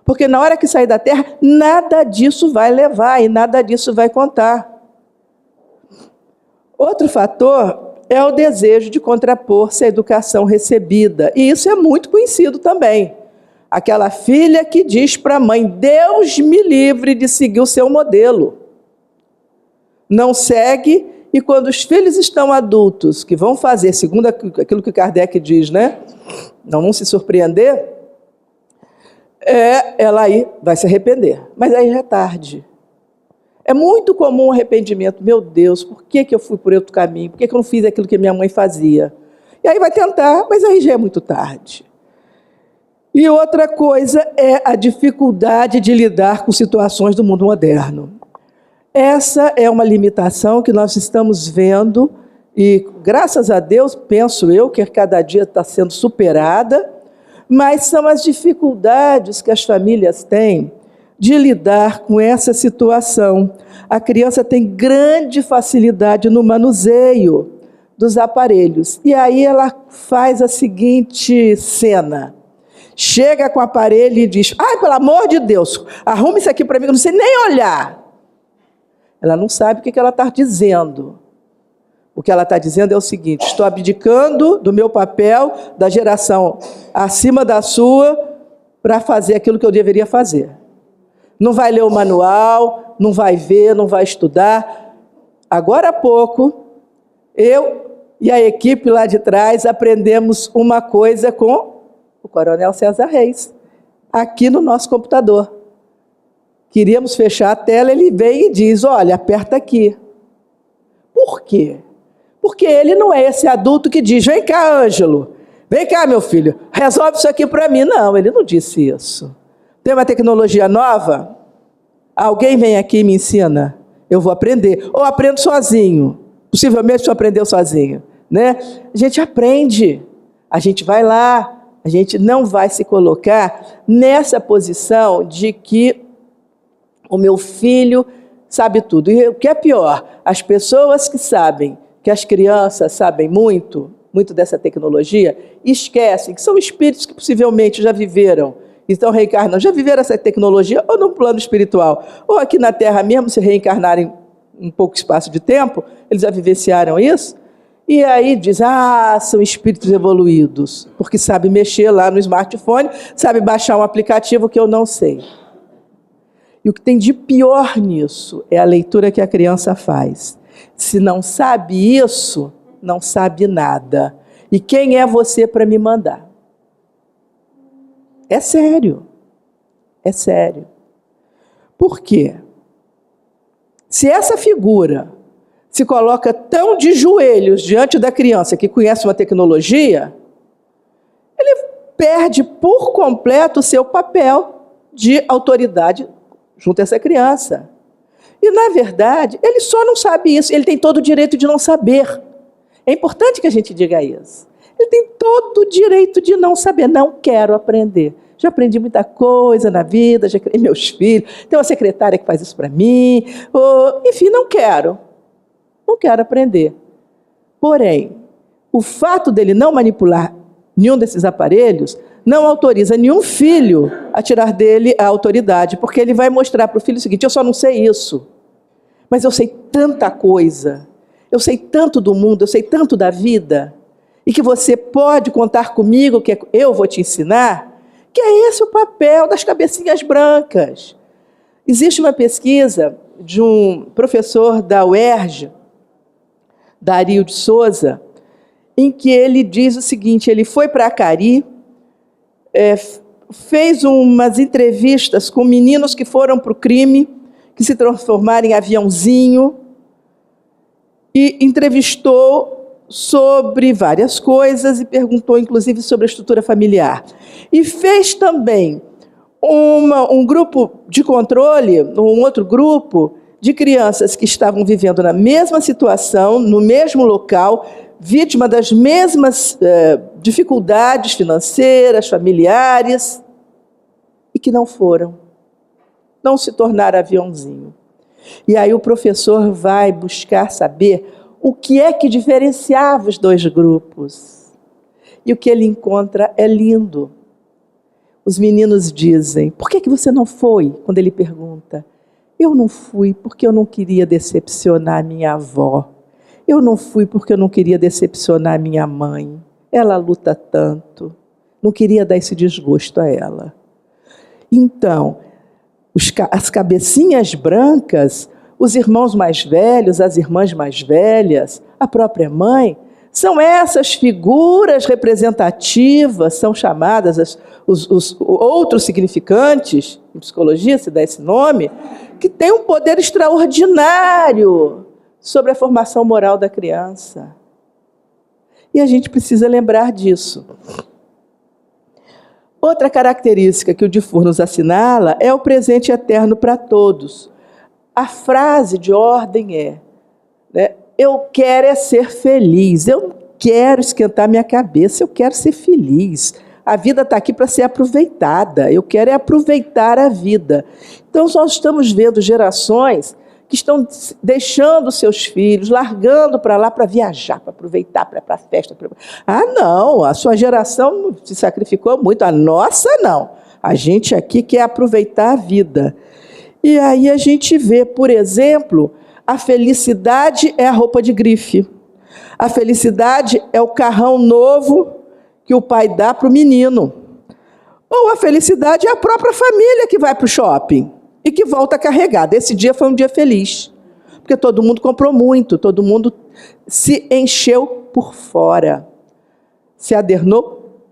Porque na hora que sair da Terra, nada disso vai levar e nada disso vai contar. Outro fator é o desejo de contrapor-se à educação recebida. E isso é muito conhecido também. Aquela filha que diz para a mãe, Deus me livre de seguir o seu modelo. Não segue, e quando os filhos estão adultos, que vão fazer, segundo aquilo que Kardec diz, né? Não se surpreender, ela aí vai se arrepender. Mas aí já é tarde. É muito comum o arrependimento. Meu Deus, por que eu fui por outro caminho? Por que eu não fiz aquilo que minha mãe fazia? E aí vai tentar, mas aí já é muito tarde. E outra coisa é a dificuldade de lidar com situações do mundo moderno. Essa é uma limitação que nós estamos vendo e, graças a Deus, penso eu, que cada dia está sendo superada, mas são as dificuldades que as famílias têm de lidar com essa situação. A criança tem grande facilidade no manuseio dos aparelhos. E aí ela faz a seguinte cena. Chega com o aparelho e diz, ai, pelo amor de Deus, arruma isso aqui para mim, que eu não sei nem olhar. Ela não sabe o que ela está dizendo. O que ela está dizendo é o seguinte, estou abdicando do meu papel, da geração acima da sua, para fazer aquilo que eu deveria fazer. Não vai ler o manual, não vai ver, não vai estudar. Agora há pouco, eu e a equipe lá de trás aprendemos uma coisa com o Coronel César Reis, aqui no nosso computador. Queríamos fechar a tela, ele vem e diz, olha, aperta aqui. Por quê? Porque ele não é esse adulto que diz, vem cá, Ângelo, vem cá, meu filho, resolve isso aqui para mim. Não, ele não disse isso. Tem uma tecnologia nova? Alguém vem aqui e me ensina? Eu vou aprender. Ou aprendo sozinho. Possivelmente você aprendeu sozinho, né? A gente aprende. A gente vai lá. A gente não vai se colocar nessa posição de que o meu filho sabe tudo. E o que é pior, as pessoas que sabem que as crianças sabem muito dessa tecnologia, esquecem que são espíritos que possivelmente já viveram, estão reencarnando, já viveram essa tecnologia, ou no plano espiritual, ou aqui na Terra mesmo, se reencarnarem um pouco espaço de tempo, eles já vivenciaram isso, e aí diz, são espíritos evoluídos, porque sabe mexer lá no smartphone, sabe baixar um aplicativo que eu não sei. E o que tem de pior nisso é a leitura que a criança faz. Se não sabe isso, não sabe nada. E quem é você para me mandar? É sério. É sério. Por quê? Se essa figura se coloca tão de joelhos diante da criança que conhece uma tecnologia, ele perde por completo o seu papel de autoridade junto a essa criança. E, na verdade, ele só não sabe isso, ele tem todo o direito de não saber. É importante que a gente diga isso. Ele tem todo o direito de não saber, não quero aprender. Já aprendi muita coisa na vida, já criei meus filhos, tem uma secretária que faz isso para mim, enfim, não quero aprender. Porém, o fato dele não manipular nenhum desses aparelhos não autoriza nenhum filho a tirar dele a autoridade, porque ele vai mostrar para o filho o seguinte, eu só não sei isso, mas eu sei tanta coisa, eu sei tanto do mundo, eu sei tanto da vida, e que você pode contar comigo, que eu vou te ensinar, que é esse o papel das cabecinhas brancas. Existe uma pesquisa de um professor da UERJ, Dario de Souza, em que ele diz o seguinte, ele foi para Acari, fez umas entrevistas com meninos que foram para o crime, que se transformaram em aviãozinho, e entrevistou sobre várias coisas e perguntou, inclusive, sobre a estrutura familiar. E fez também um grupo de controle, um outro grupo de crianças que estavam vivendo na mesma situação, no mesmo local, vítima das mesmas dificuldades financeiras, familiares, e que não se tornaram aviãozinho. E aí o professor vai buscar saber o que é que diferenciava os dois grupos. E o que ele encontra é lindo. Os meninos dizem, por que você não foi? Quando ele pergunta, eu não fui porque eu não queria decepcionar minha avó. Eu não fui porque eu não queria decepcionar minha mãe. Ela luta tanto. Não queria dar esse desgosto a ela. Então, as cabecinhas brancas, os irmãos mais velhos, as irmãs mais velhas, a própria mãe, são essas figuras representativas, são chamadas os outros significantes, em psicologia se dá esse nome, que têm um poder extraordinário sobre a formação moral da criança. E a gente precisa lembrar disso. Outra característica que o Dufour nos assinala é o presente eterno para todos. A frase de ordem é, eu quero ser feliz, eu não quero esquentar minha cabeça, eu quero ser feliz. A vida está aqui para ser aproveitada. Eu quero é aproveitar a vida. Então, nós estamos vendo gerações que estão deixando seus filhos, largando para lá para viajar, para aproveitar, para ir para a festa. Ah, não, a sua geração se sacrificou muito, a nossa não. A gente aqui quer aproveitar a vida. E aí a gente vê, por exemplo, a felicidade é a roupa de grife. A felicidade é o carrão novo que o pai dá para o menino. Ou a felicidade é a própria família que vai para o shopping e que volta carregada. Esse dia foi um dia feliz, porque todo mundo comprou muito, todo mundo se encheu por fora, se adernou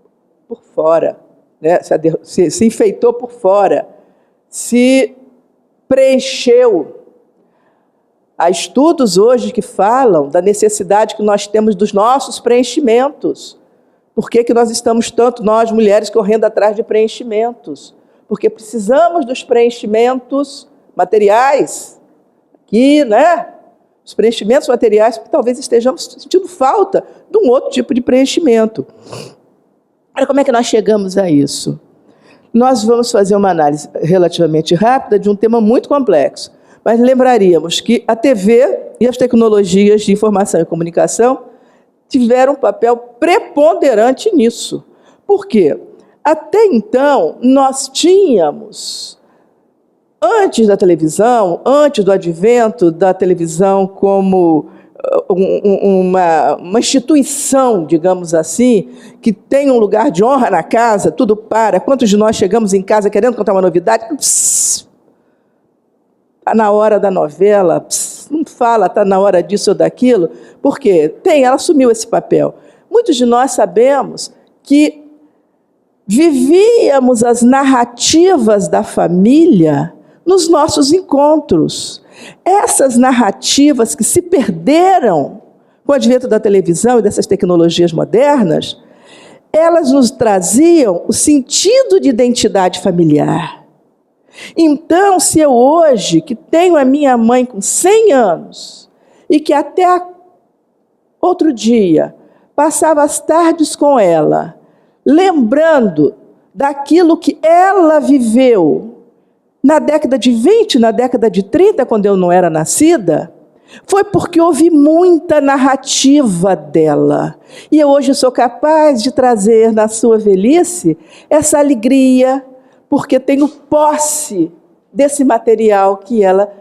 por fora, né? se enfeitou por fora, se preencheu. Há estudos hoje que falam da necessidade que nós temos dos nossos preenchimentos. Por que nós estamos tanto, nós mulheres, correndo atrás de preenchimentos? Porque precisamos dos preenchimentos materiais. Aqui, né? Os preenchimentos materiais, porque talvez estejamos sentindo falta de um outro tipo de preenchimento. Olha como é que nós chegamos a isso. Nós vamos fazer uma análise relativamente rápida de um tema muito complexo. Mas lembraríamos que a TV e as tecnologias de informação e comunicação tiveram um papel preponderante nisso. Por quê? Até então, nós tínhamos, antes da televisão, antes do advento da televisão como uma instituição, digamos assim, que tem um lugar de honra na casa, tudo para. Quantos de nós chegamos em casa querendo contar uma novidade? Está na hora da novela, não fala, está na hora disso ou daquilo. Por quê? Ela assumiu esse papel. Muitos de nós sabemos que vivíamos as narrativas da família nos nossos encontros. Essas narrativas que se perderam com o advento da televisão e dessas tecnologias modernas, elas nos traziam o sentido de identidade familiar. Então, se eu hoje, que tenho a minha mãe com 100 anos, e que até outro dia passava as tardes com ela, lembrando daquilo que ela viveu na década de 20, na década de 30, quando eu não era nascida, foi porque houve muita narrativa dela. E eu hoje sou capaz de trazer na sua velhice essa alegria, porque tenho posse desse material que ela,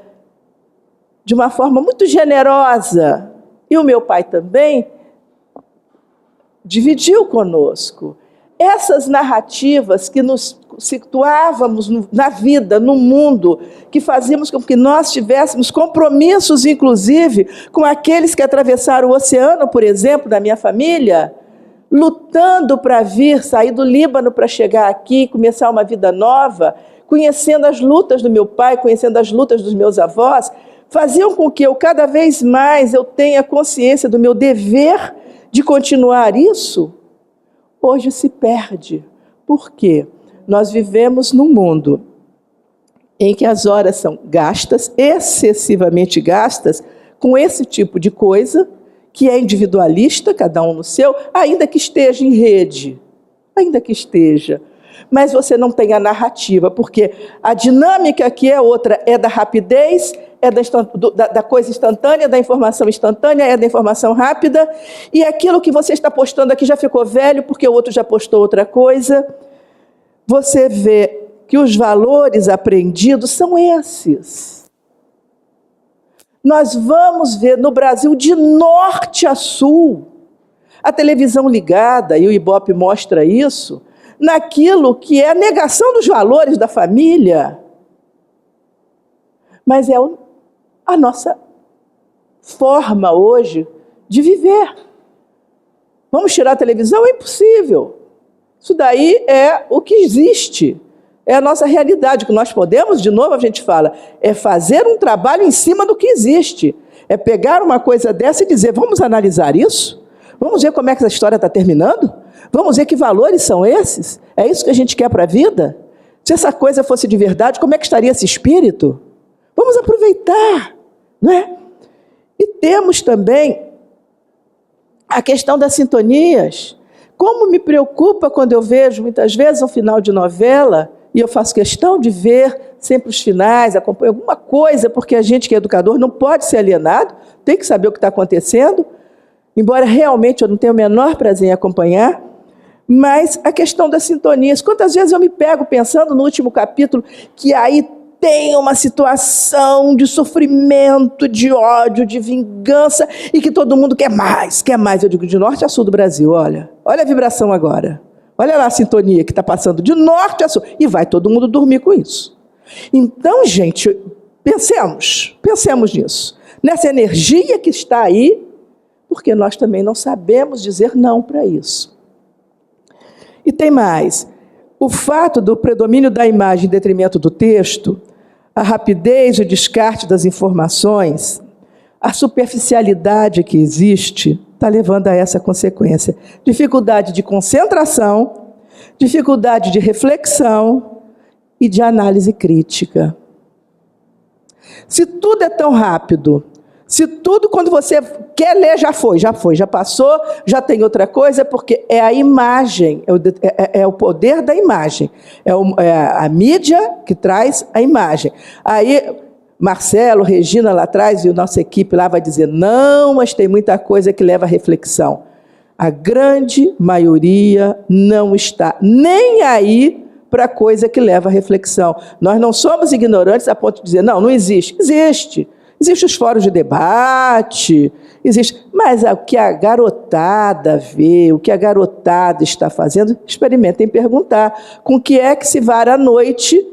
de uma forma muito generosa, e o meu pai também, dividiu conosco. Essas narrativas que nos situávamos na vida, no mundo, que fazíamos com que nós tivéssemos compromissos, inclusive, com aqueles que atravessaram o oceano, por exemplo, da minha família, lutando para vir, sair do Líbano para chegar aqui, começar uma vida nova, conhecendo as lutas do meu pai, conhecendo as lutas dos meus avós, faziam com que eu, cada vez mais, eu tenha consciência do meu dever de continuar isso. Hoje se perde. Por quê? Nós vivemos num mundo em que as horas são gastas, excessivamente gastas, com esse tipo de coisa, que é individualista, cada um no seu, ainda que esteja em rede, ainda que esteja. Mas você não tem a narrativa, porque a dinâmica aqui é outra, é da rapidez, é da coisa instantânea, da informação instantânea, é da informação rápida, e aquilo que você está postando aqui já ficou velho, porque o outro já postou outra coisa. Você vê que os valores aprendidos são esses. Nós vamos ver no Brasil de norte a sul, a televisão ligada, e o Ibope mostra isso, naquilo que é a negação dos valores da família. Mas é a nossa forma hoje de viver. Vamos tirar a televisão? É impossível. Isso daí é o que existe. É a nossa realidade. O que nós podemos, de novo a gente fala, é fazer um trabalho em cima do que existe. É pegar uma coisa dessa e dizer, vamos analisar isso? Vamos ver como é que essa história está terminando? Vamos ver que valores são esses? É isso que a gente quer para a vida? Se essa coisa fosse de verdade, como é que estaria esse espírito? Vamos aproveitar, não é? E temos também a questão das sintonias. Como me preocupa quando eu vejo, muitas vezes, um final de novela, e eu faço questão de ver sempre os finais, acompanho alguma coisa, porque a gente que é educador não pode ser alienado, tem que saber o que está acontecendo, embora realmente eu não tenha o menor prazer em acompanhar, mas a questão das sintonias. Quantas vezes eu me pego pensando no último capítulo, que aí tem uma situação de sofrimento, de ódio, de vingança, e que todo mundo quer mais, quer mais. Eu digo, de norte a sul do Brasil, olha a vibração agora. Olha lá a sintonia que está passando de norte a sul. E vai todo mundo dormir com isso. Então, gente, pensemos nisso. Nessa energia que está aí, porque nós também não sabemos dizer não para isso. E tem mais. O fato do predomínio da imagem em detrimento do texto, a rapidez e o descarte das informações, a superficialidade que existe, está levando a essa consequência. Dificuldade de concentração, dificuldade de reflexão e de análise crítica. Se tudo é tão rápido, se tudo, quando você quer ler, já passou, já tem outra coisa, porque é a imagem, é o poder da imagem, é a mídia que traz a imagem. Aí, Marcelo, Regina lá atrás e a nossa equipe lá vai dizer, não, mas tem muita coisa que leva à reflexão. A grande maioria não está nem aí para a coisa que leva à reflexão. Nós não somos ignorantes a ponto de dizer, não existe. Existe. Existem os fóruns de debate, mas o que a garotada vê, o que a garotada está fazendo, experimentem perguntar. Com que é que se vara à noite,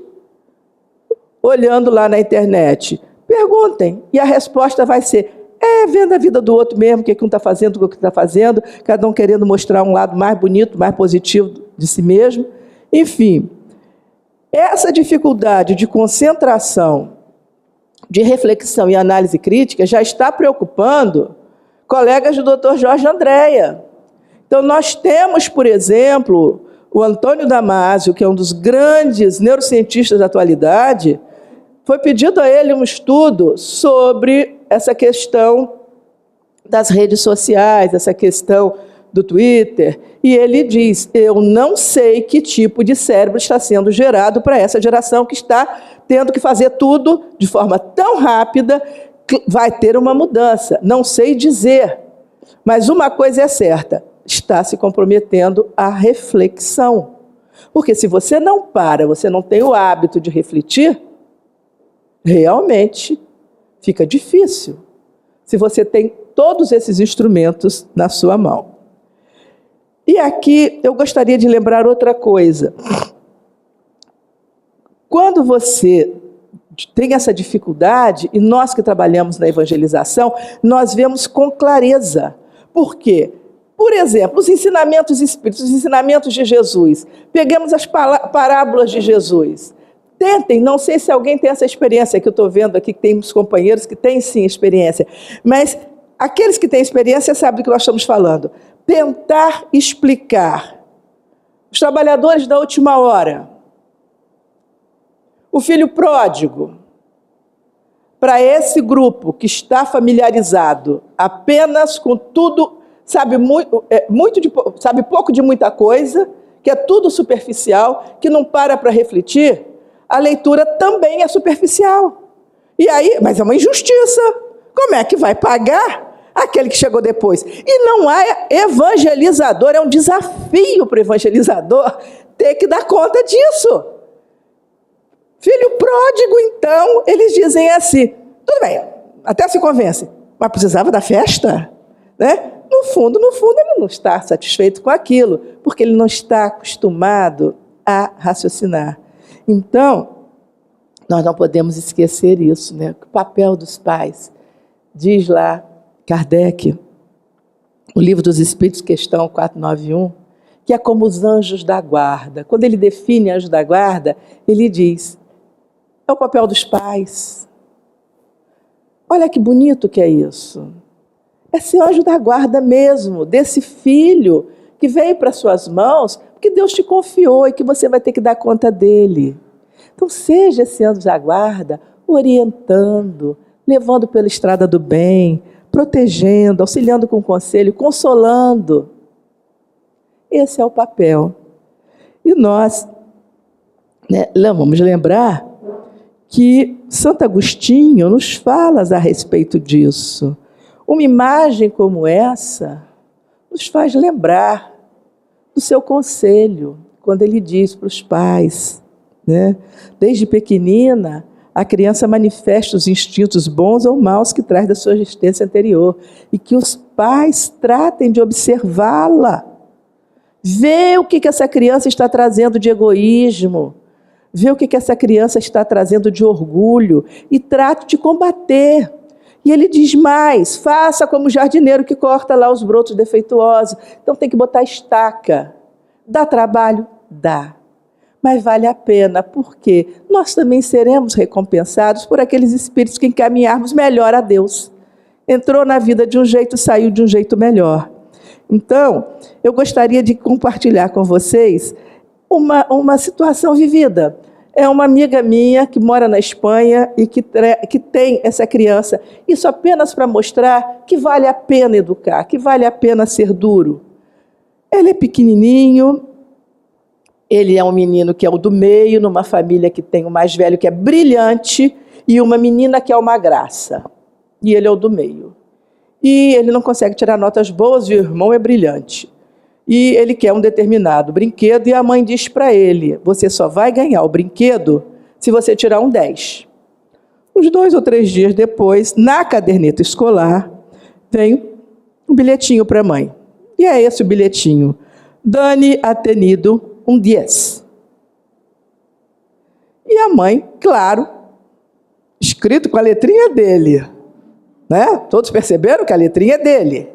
olhando lá na internet? Perguntem, e a resposta vai ser, vendo a vida do outro mesmo, o que um está fazendo, o que está fazendo, cada um querendo mostrar um lado mais bonito, mais positivo de si mesmo. Enfim, essa dificuldade de concentração, de reflexão e análise crítica já está preocupando colegas do Dr. Jorge Andréa. Então, nós temos, por exemplo, o Antônio Damasio, que é um dos grandes neurocientistas da atualidade, foi pedido a ele um estudo sobre essa questão das redes sociais, essa questão do Twitter, e ele diz, eu não sei que tipo de cérebro está sendo gerado para essa geração que está tendo que fazer tudo de forma tão rápida, que vai ter uma mudança. Não sei dizer, mas uma coisa é certa, está se comprometendo a reflexão. Porque se você não para, você não tem o hábito de refletir, realmente fica difícil, se você tem todos esses instrumentos na sua mão. E aqui eu gostaria de lembrar outra coisa. Quando você tem essa dificuldade, e nós que trabalhamos na evangelização, nós vemos com clareza. Por quê? Por exemplo, os ensinamentos espíritas, os ensinamentos de Jesus. Peguemos as parábolas de Jesus. Tentem, não sei se alguém tem essa experiência, que eu estou vendo aqui, que tem uns companheiros que têm sim experiência, mas aqueles que têm experiência sabem do que nós estamos falando. Tentar explicar. Os trabalhadores da última hora. O filho pródigo. Para esse grupo que está familiarizado apenas com tudo, sabe pouco de muita coisa, que é tudo superficial, que não para refletir, a leitura também é superficial. E aí, mas é uma injustiça. Como é que vai pagar aquele que chegou depois? E não há evangelizador, é um desafio para o evangelizador ter que dar conta disso. Filho pródigo, então, eles dizem assim, tudo bem, até se convence, mas precisava da festa, né? No fundo, ele não está satisfeito com aquilo, porque ele não está acostumado a raciocinar. Então, nós não podemos esquecer isso, né? O papel dos pais. Diz lá Kardec, o Livro dos Espíritos, questão 491, que é como os anjos da guarda. Quando ele define anjo da guarda, ele diz, é o papel dos pais. Olha que bonito que é isso. É ser anjo da guarda mesmo, desse filho que veio para suas mãos, porque Deus te confiou e que você vai ter que dar conta dele. Então, seja esse anjo da guarda, orientando, levando pela estrada do bem, protegendo, auxiliando com conselho, consolando. Esse é o papel. E nós, né, vamos lembrar que Santo Agostinho nos fala a respeito disso. Uma imagem como essa nos faz lembrar do seu conselho, quando ele diz para os pais, né, desde pequenina, a criança manifesta os instintos bons ou maus que traz da sua existência anterior, e que os pais tratem de observá-la, ver o que essa criança está trazendo de egoísmo, ver o que essa criança está trazendo de orgulho, e trate de combater. E ele diz mais, faça como o jardineiro que corta lá os brotos defeituosos. Então tem que botar estaca. Dá trabalho? Dá. Mas vale a pena, porque nós também seremos recompensados por aqueles espíritos que encaminharmos melhor a Deus. Entrou na vida de um jeito, saiu de um jeito melhor. Então, eu gostaria de compartilhar com vocês uma situação vivida. É uma amiga minha que mora na Espanha e que tem essa criança. Isso apenas para mostrar que vale a pena educar, que vale a pena ser duro. Ele é pequenininho, ele é um menino que é o do meio, numa família que tem o mais velho que é brilhante e uma menina que é uma graça. E ele é o do meio. E ele não consegue tirar notas boas e o irmão é brilhante. E ele quer um determinado brinquedo e a mãe diz para ele, você só vai ganhar o brinquedo se você tirar um 10. Uns 2 ou 3 dias depois, na caderneta escolar, vem um bilhetinho para a mãe. E é esse o bilhetinho. Dani ha tenido um 10. E a mãe, claro, escrito com a letrinha dele. Né? Todos perceberam que a letrinha é dele.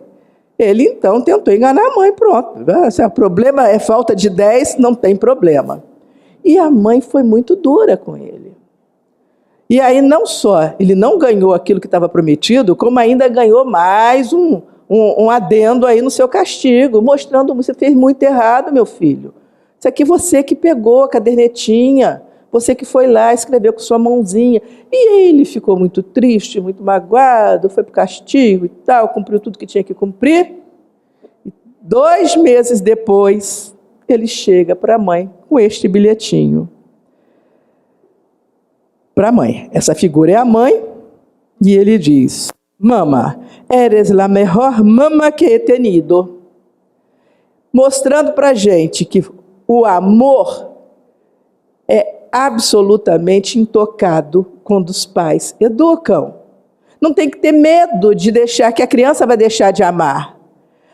Ele, então, tentou enganar a mãe, pronto. Se o problema é falta de 10, não tem problema. E a mãe foi muito dura com ele. E aí, não só ele não ganhou aquilo que estava prometido, como ainda ganhou mais um adendo aí no seu castigo, mostrando que você fez muito errado, meu filho. Isso aqui você que pegou a cadernetinha, você que foi lá, escreveu com sua mãozinha. E ele ficou muito triste, muito magoado, foi para o castigo e tal, cumpriu tudo que tinha que cumprir. E 2 meses depois, ele chega para a mãe com este bilhetinho. Para a mãe. Essa figura é a mãe, e ele diz, Mama, eres la mejor mama que he tenido. Mostrando para a gente que o amor é absolutamente intocado quando os pais educam. Não tem que ter medo de deixar que a criança vai deixar de amar.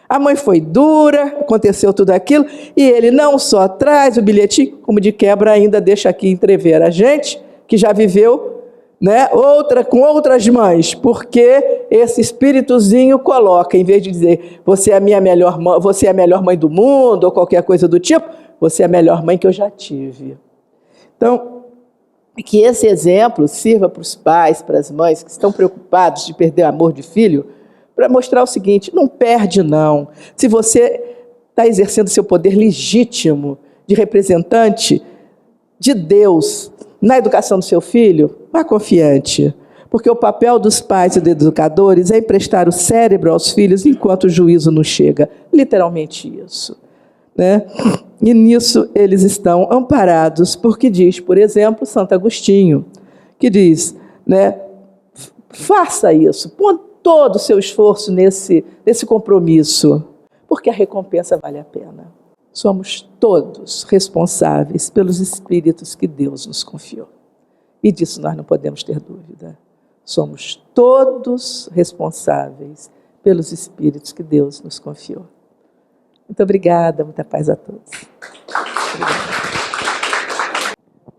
A mãe foi dura, aconteceu tudo aquilo, e ele não só traz o bilhetinho, como de quebra ainda deixa aqui entrever a gente, que já viveu, né, com outras mães, porque esse espíritozinho coloca, em vez de dizer, você é a minha melhor mãe, você é a melhor mãe do mundo, ou qualquer coisa do tipo, você é a melhor mãe que eu já tive. Então, que esse exemplo sirva para os pais, para as mães que estão preocupados de perder o amor de filho, para mostrar o seguinte, não perde não. Se você está exercendo seu poder legítimo de representante de Deus na educação do seu filho, vá confiante, porque o papel dos pais e dos educadores é emprestar o cérebro aos filhos enquanto o juízo não chega. Literalmente isso. Né? E nisso eles estão amparados, porque diz, por exemplo, Santo Agostinho, que diz, né, faça isso, põe todo o seu esforço nesse compromisso, porque a recompensa vale a pena. Somos todos responsáveis pelos espíritos que Deus nos confiou. E disso nós não podemos ter dúvida. Somos todos responsáveis pelos espíritos que Deus nos confiou. Muito obrigada, muita paz a todos. Obrigada.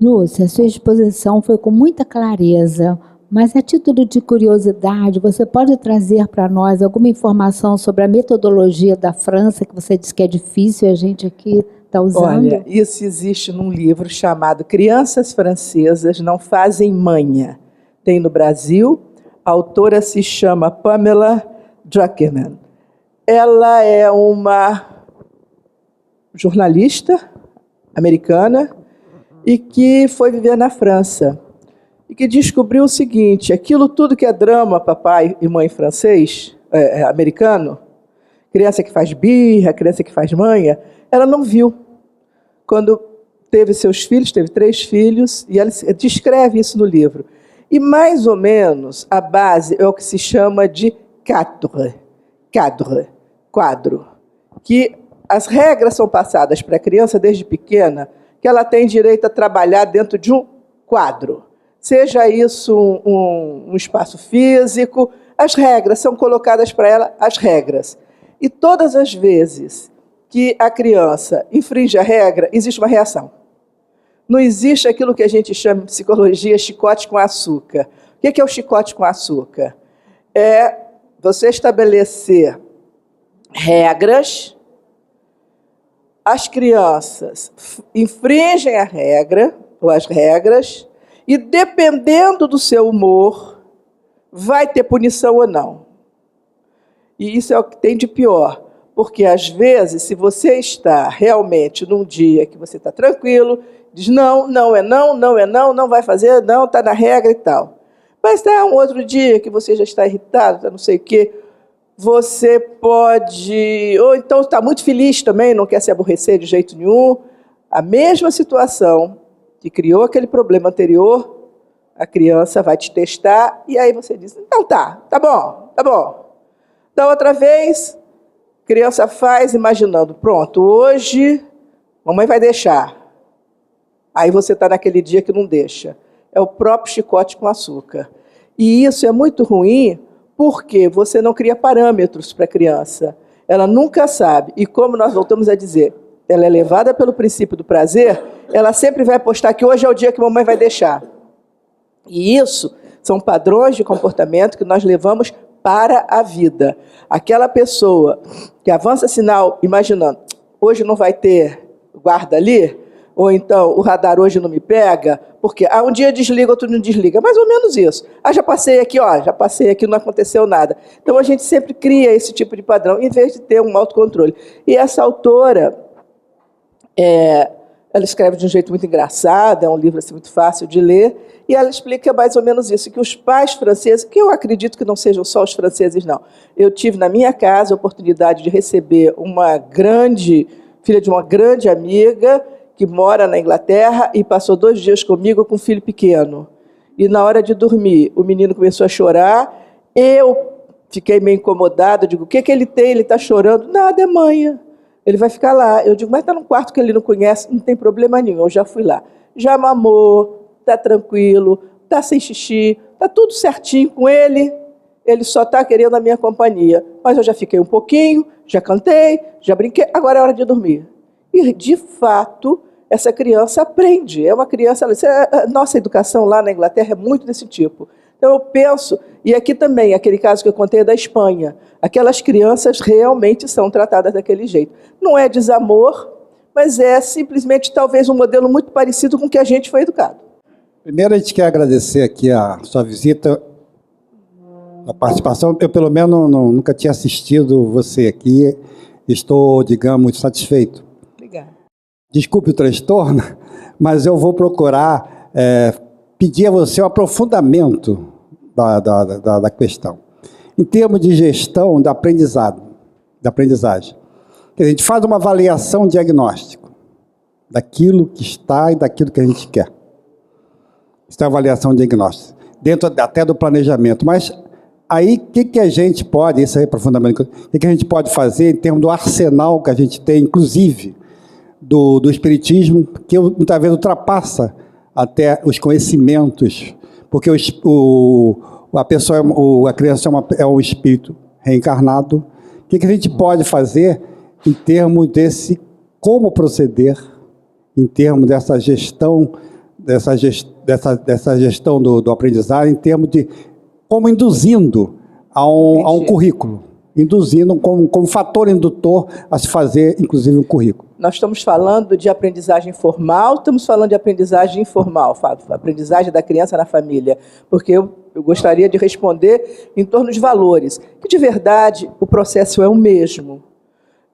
Lúcia, a sua exposição foi com muita clareza, mas a título de curiosidade, você pode trazer para nós alguma informação sobre a metodologia da França, que você disse que é difícil e a gente aqui está usando? Olha, isso existe num livro chamado Crianças Francesas Não Fazem Manha. Tem no Brasil, a autora se chama Pamela Druckerman. Ela é uma jornalista americana e que foi viver na França. E que descobriu o seguinte, aquilo tudo que é drama, papai e mãe francês, americano, criança que faz birra, criança que faz manha, ela não viu. Quando teve seus filhos, teve 3 filhos, e ela descreve isso no livro. E, mais ou menos, a base é o que se chama de quadro, que as regras são passadas para a criança desde pequena, que ela tem direito a trabalhar dentro de um quadro. Seja isso um espaço físico, as regras são colocadas para ela, as regras. E todas as vezes que a criança infringe a regra, existe uma reação. Não existe aquilo que a gente chama em psicologia chicote com açúcar. O que é o chicote com açúcar? É você estabelecer regras, as crianças infringem a regra, ou as regras, e dependendo do seu humor, vai ter punição ou não. E isso é o que tem de pior, porque às vezes, se você está realmente num dia que você está tranquilo, diz não, não é não, não é não, não vai fazer, não, está na regra e tal. Mas está um outro dia que você já está irritado, está não sei o quê, você pode, ou então está muito feliz também, não quer se aborrecer de jeito nenhum. A mesma situação que criou aquele problema anterior, a criança vai te testar, e aí você diz, então tá bom. Da outra vez, a criança faz imaginando, pronto, hoje mamãe vai deixar. Aí você está naquele dia que não deixa. É o próprio chicote com açúcar. E isso é muito ruim, porque você não cria parâmetros para a criança. Ela nunca sabe. E como nós voltamos a dizer, ela é levada pelo princípio do prazer, ela sempre vai apostar que hoje é o dia que a mamãe vai deixar. E isso são padrões de comportamento que nós levamos para a vida. Aquela pessoa que avança sinal imaginando, hoje não vai ter guarda ali, ou então o radar hoje não me pega, porque um dia desliga, outro não desliga. Mais ou menos isso. Já passei aqui, não aconteceu nada. Então a gente sempre cria esse tipo de padrão, em vez de ter um autocontrole. E essa autora, ela escreve de um jeito muito engraçado, é um livro assim, muito fácil de ler, e ela explica mais ou menos isso, que os pais franceses, que eu acredito que não sejam só os franceses, não. Eu tive na minha casa a oportunidade de receber filha de uma grande amiga, que mora na Inglaterra e passou 2 dias comigo com um filho pequeno. E na hora de dormir, o menino começou a chorar, eu fiquei meio incomodada, digo, o que ele tem? Ele está chorando? Nada, é manha. Ele vai ficar lá. Eu digo, mas está num quarto que ele não conhece, não tem problema nenhum, eu já fui lá. Já mamou, está tranquilo, está sem xixi, está tudo certinho com ele só está querendo a minha companhia. Mas eu já fiquei um pouquinho, já cantei, já brinquei, agora é hora de dormir. E, de fato, essa criança aprende. É uma criança... Nossa educação lá na Inglaterra é muito desse tipo. Então, eu penso... E aqui também, aquele caso que eu contei é da Espanha. Aquelas crianças realmente são tratadas daquele jeito. Não é desamor, mas é simplesmente, talvez, um modelo muito parecido com o que a gente foi educado. Primeiro, a gente quer agradecer aqui a sua visita, a participação. Eu, pelo menos, nunca tinha assistido você aqui. Estou, digamos, satisfeito. Desculpe o transtorno, mas eu vou procurar pedir a você um aprofundamento da questão. Em termos de gestão da aprendizagem, a gente faz uma avaliação diagnóstica daquilo que está e daquilo que a gente quer. Isso é uma avaliação diagnóstica, dentro até do planejamento. Mas aí, o que a gente pode, isso aí é aprofundamento, o que a gente pode fazer em termos do arsenal que a gente tem, inclusive, do espiritismo, que muitas vezes ultrapassa até os conhecimentos, porque a criança é um espírito reencarnado. O que a gente pode fazer em termos desse como proceder, em termos dessa gestão, dessa gestão do aprendizado, em termos de como induzindo a um currículo, induzindo como fator indutor a se fazer, inclusive, um currículo. Nós estamos falando de aprendizagem formal, estamos falando de aprendizagem informal, Fábio, aprendizagem da criança na família, porque eu gostaria de responder em torno de valores, que de verdade o processo é o mesmo.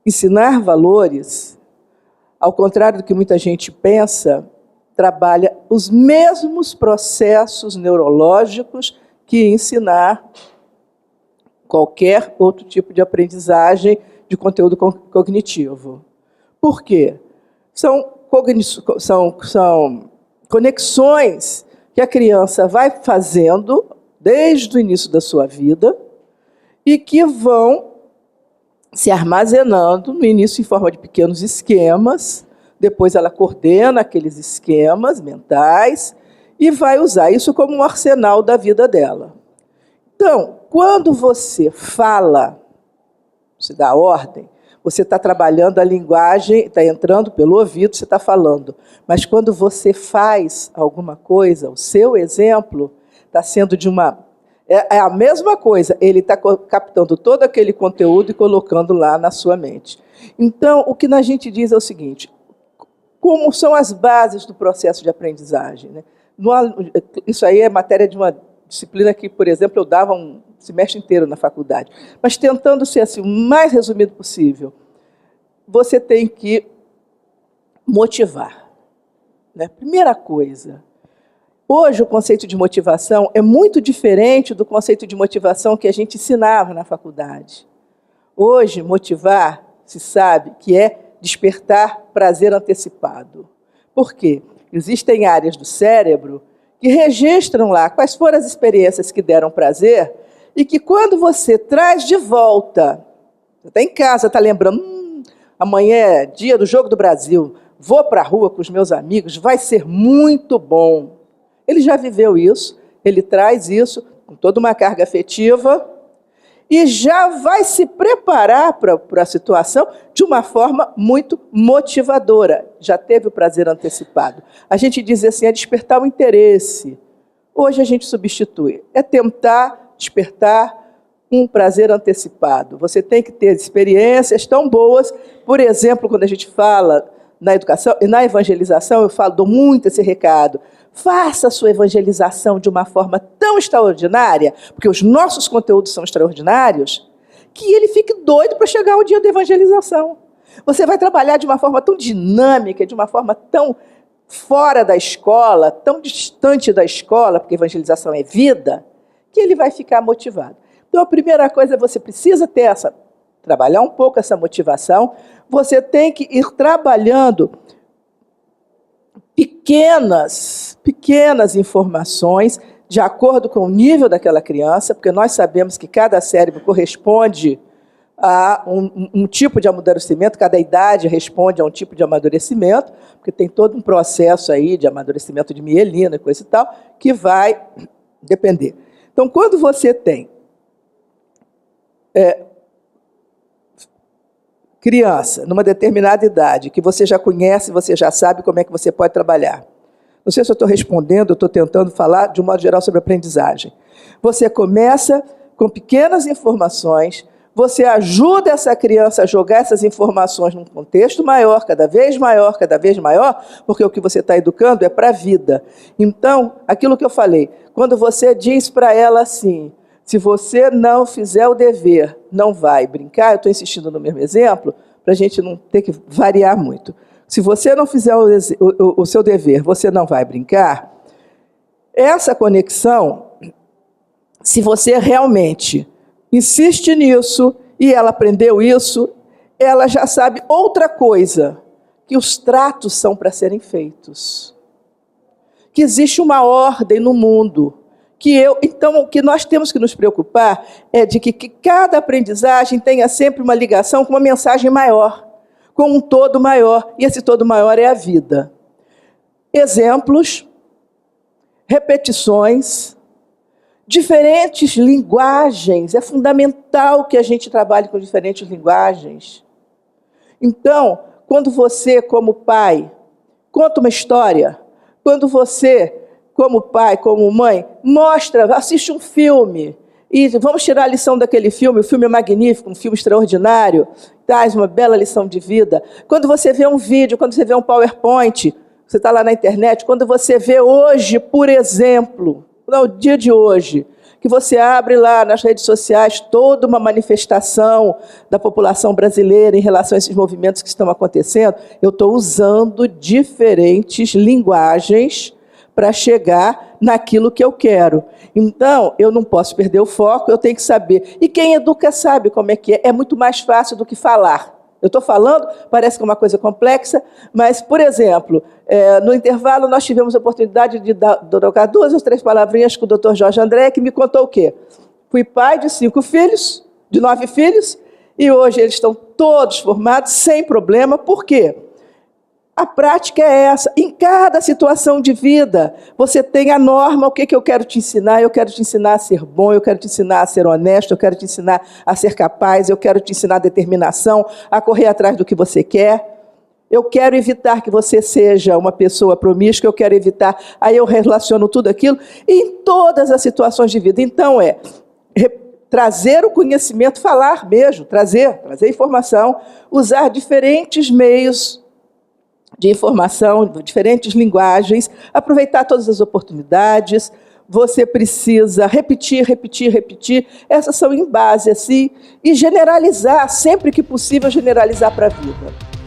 Ensinar valores, ao contrário do que muita gente pensa, trabalha os mesmos processos neurológicos que ensinar qualquer outro tipo de aprendizagem de conteúdo cognitivo. Por quê? São conexões que a criança vai fazendo desde o início da sua vida e que vão se armazenando no início em forma de pequenos esquemas, depois ela coordena aqueles esquemas mentais e vai usar isso como um arsenal da vida dela. Então, quando você fala, você dá ordem, você está trabalhando a linguagem, está entrando pelo ouvido, você está falando. Mas quando você faz alguma coisa, o seu exemplo está sendo de uma... É a mesma coisa, ele está captando todo aquele conteúdo e colocando lá na sua mente. Então, o que a gente diz é o seguinte, como são as bases do processo de aprendizagem, né? Isso aí é matéria de uma disciplina que, por exemplo, eu dava um semestre inteiro na faculdade. Mas tentando ser assim, o mais resumido possível, você tem que motivar, né? Primeira coisa, hoje o conceito de motivação é muito diferente do conceito de motivação que a gente ensinava na faculdade. Hoje, motivar, se sabe, que é despertar prazer antecipado. Por quê? Existem áreas do cérebro que registram lá quais foram as experiências que deram prazer e que quando você traz de volta, você está em casa, está lembrando, amanhã é dia do Jogo do Brasil, vou para a rua com os meus amigos, vai ser muito bom. Ele já viveu isso, ele traz isso com toda uma carga afetiva e já vai se preparar para a situação de uma forma muito motivadora. Já teve o prazer antecipado. A gente diz assim, é despertar o interesse. Hoje a gente substitui. É tentar despertar um prazer antecipado. Você tem que ter experiências tão boas. Por exemplo, quando a gente fala na educação e na evangelização, dou muito esse recado. Faça a sua evangelização de uma forma tão extraordinária, porque os nossos conteúdos são extraordinários, que ele fique doido para chegar ao dia da evangelização. Você vai trabalhar de uma forma tão dinâmica, de uma forma tão fora da escola, tão distante da escola, porque evangelização é vida, que ele vai ficar motivado. Então, a primeira coisa, você precisa ter trabalhar um pouco essa motivação, você tem que ir trabalhando pequenas informações de acordo com o nível daquela criança, porque nós sabemos que cada cérebro corresponde a um tipo de amadurecimento, cada idade responde a um tipo de amadurecimento, porque tem todo um processo aí de amadurecimento de mielina e coisa e tal, que vai depender. Então, quando você tem criança, numa determinada idade, que você já conhece, você já sabe como é que você pode trabalhar. Não sei se eu estou respondendo, eu estou tentando falar de um modo geral sobre aprendizagem. Você começa com pequenas informações, você ajuda essa criança a jogar essas informações num contexto maior, cada vez maior, porque o que você está educando é para a vida. Então, aquilo que eu falei, quando você diz para ela assim, se você não fizer o dever, não vai brincar, eu estou insistindo no mesmo exemplo, para a gente não ter que variar muito. Se você não fizer o seu dever, você não vai brincar, essa conexão, se você realmente insiste nisso, e ela aprendeu isso, ela já sabe outra coisa, que os tratos são para serem feitos. Que existe uma ordem no mundo. Então, o que nós temos que nos preocupar é de que cada aprendizagem tenha sempre uma ligação com uma mensagem maior, com um todo maior, e esse todo maior é a vida. Exemplos, repetições, diferentes linguagens. É fundamental que a gente trabalhe com diferentes linguagens. Então, quando você, como pai, conta uma história, quando você, como pai, como mãe, assiste um filme, e vamos tirar a lição daquele filme, o filme é magnífico, um filme extraordinário, traz uma bela lição de vida. Quando você vê um vídeo, quando você vê um PowerPoint, você está lá na internet, quando você vê hoje, por exemplo, no dia de hoje, que você abre lá nas redes sociais toda uma manifestação da população brasileira em relação a esses movimentos que estão acontecendo, eu estou usando diferentes linguagens para chegar naquilo que eu quero. Então, eu não posso perder o foco, eu tenho que saber. E quem educa sabe como é que é. É muito mais fácil do que falar. Eu estou falando, parece que é uma coisa complexa, mas, por exemplo, no intervalo nós tivemos a oportunidade de trocar 2 ou 3 palavrinhas com o Dr. Jorge André, que me contou o quê? Fui pai de 5 filhos, de 9 filhos, e hoje eles estão todos formados, sem problema. Por quê? A prática é essa. Em cada situação de vida, você tem a norma, o que eu quero te ensinar? Eu quero te ensinar a ser bom, eu quero te ensinar a ser honesto, eu quero te ensinar a ser capaz, eu quero te ensinar a determinação, a correr atrás do que você quer. Eu quero evitar que você seja uma pessoa promíscua, eu quero evitar... Aí eu relaciono tudo aquilo em todas as situações de vida. Então, trazer o conhecimento, falar mesmo, trazer informação, usar diferentes meios de informação, diferentes linguagens, aproveitar todas as oportunidades. Você precisa repetir. Essas são em base, assim, e generalizar, sempre que possível, generalizar para a vida.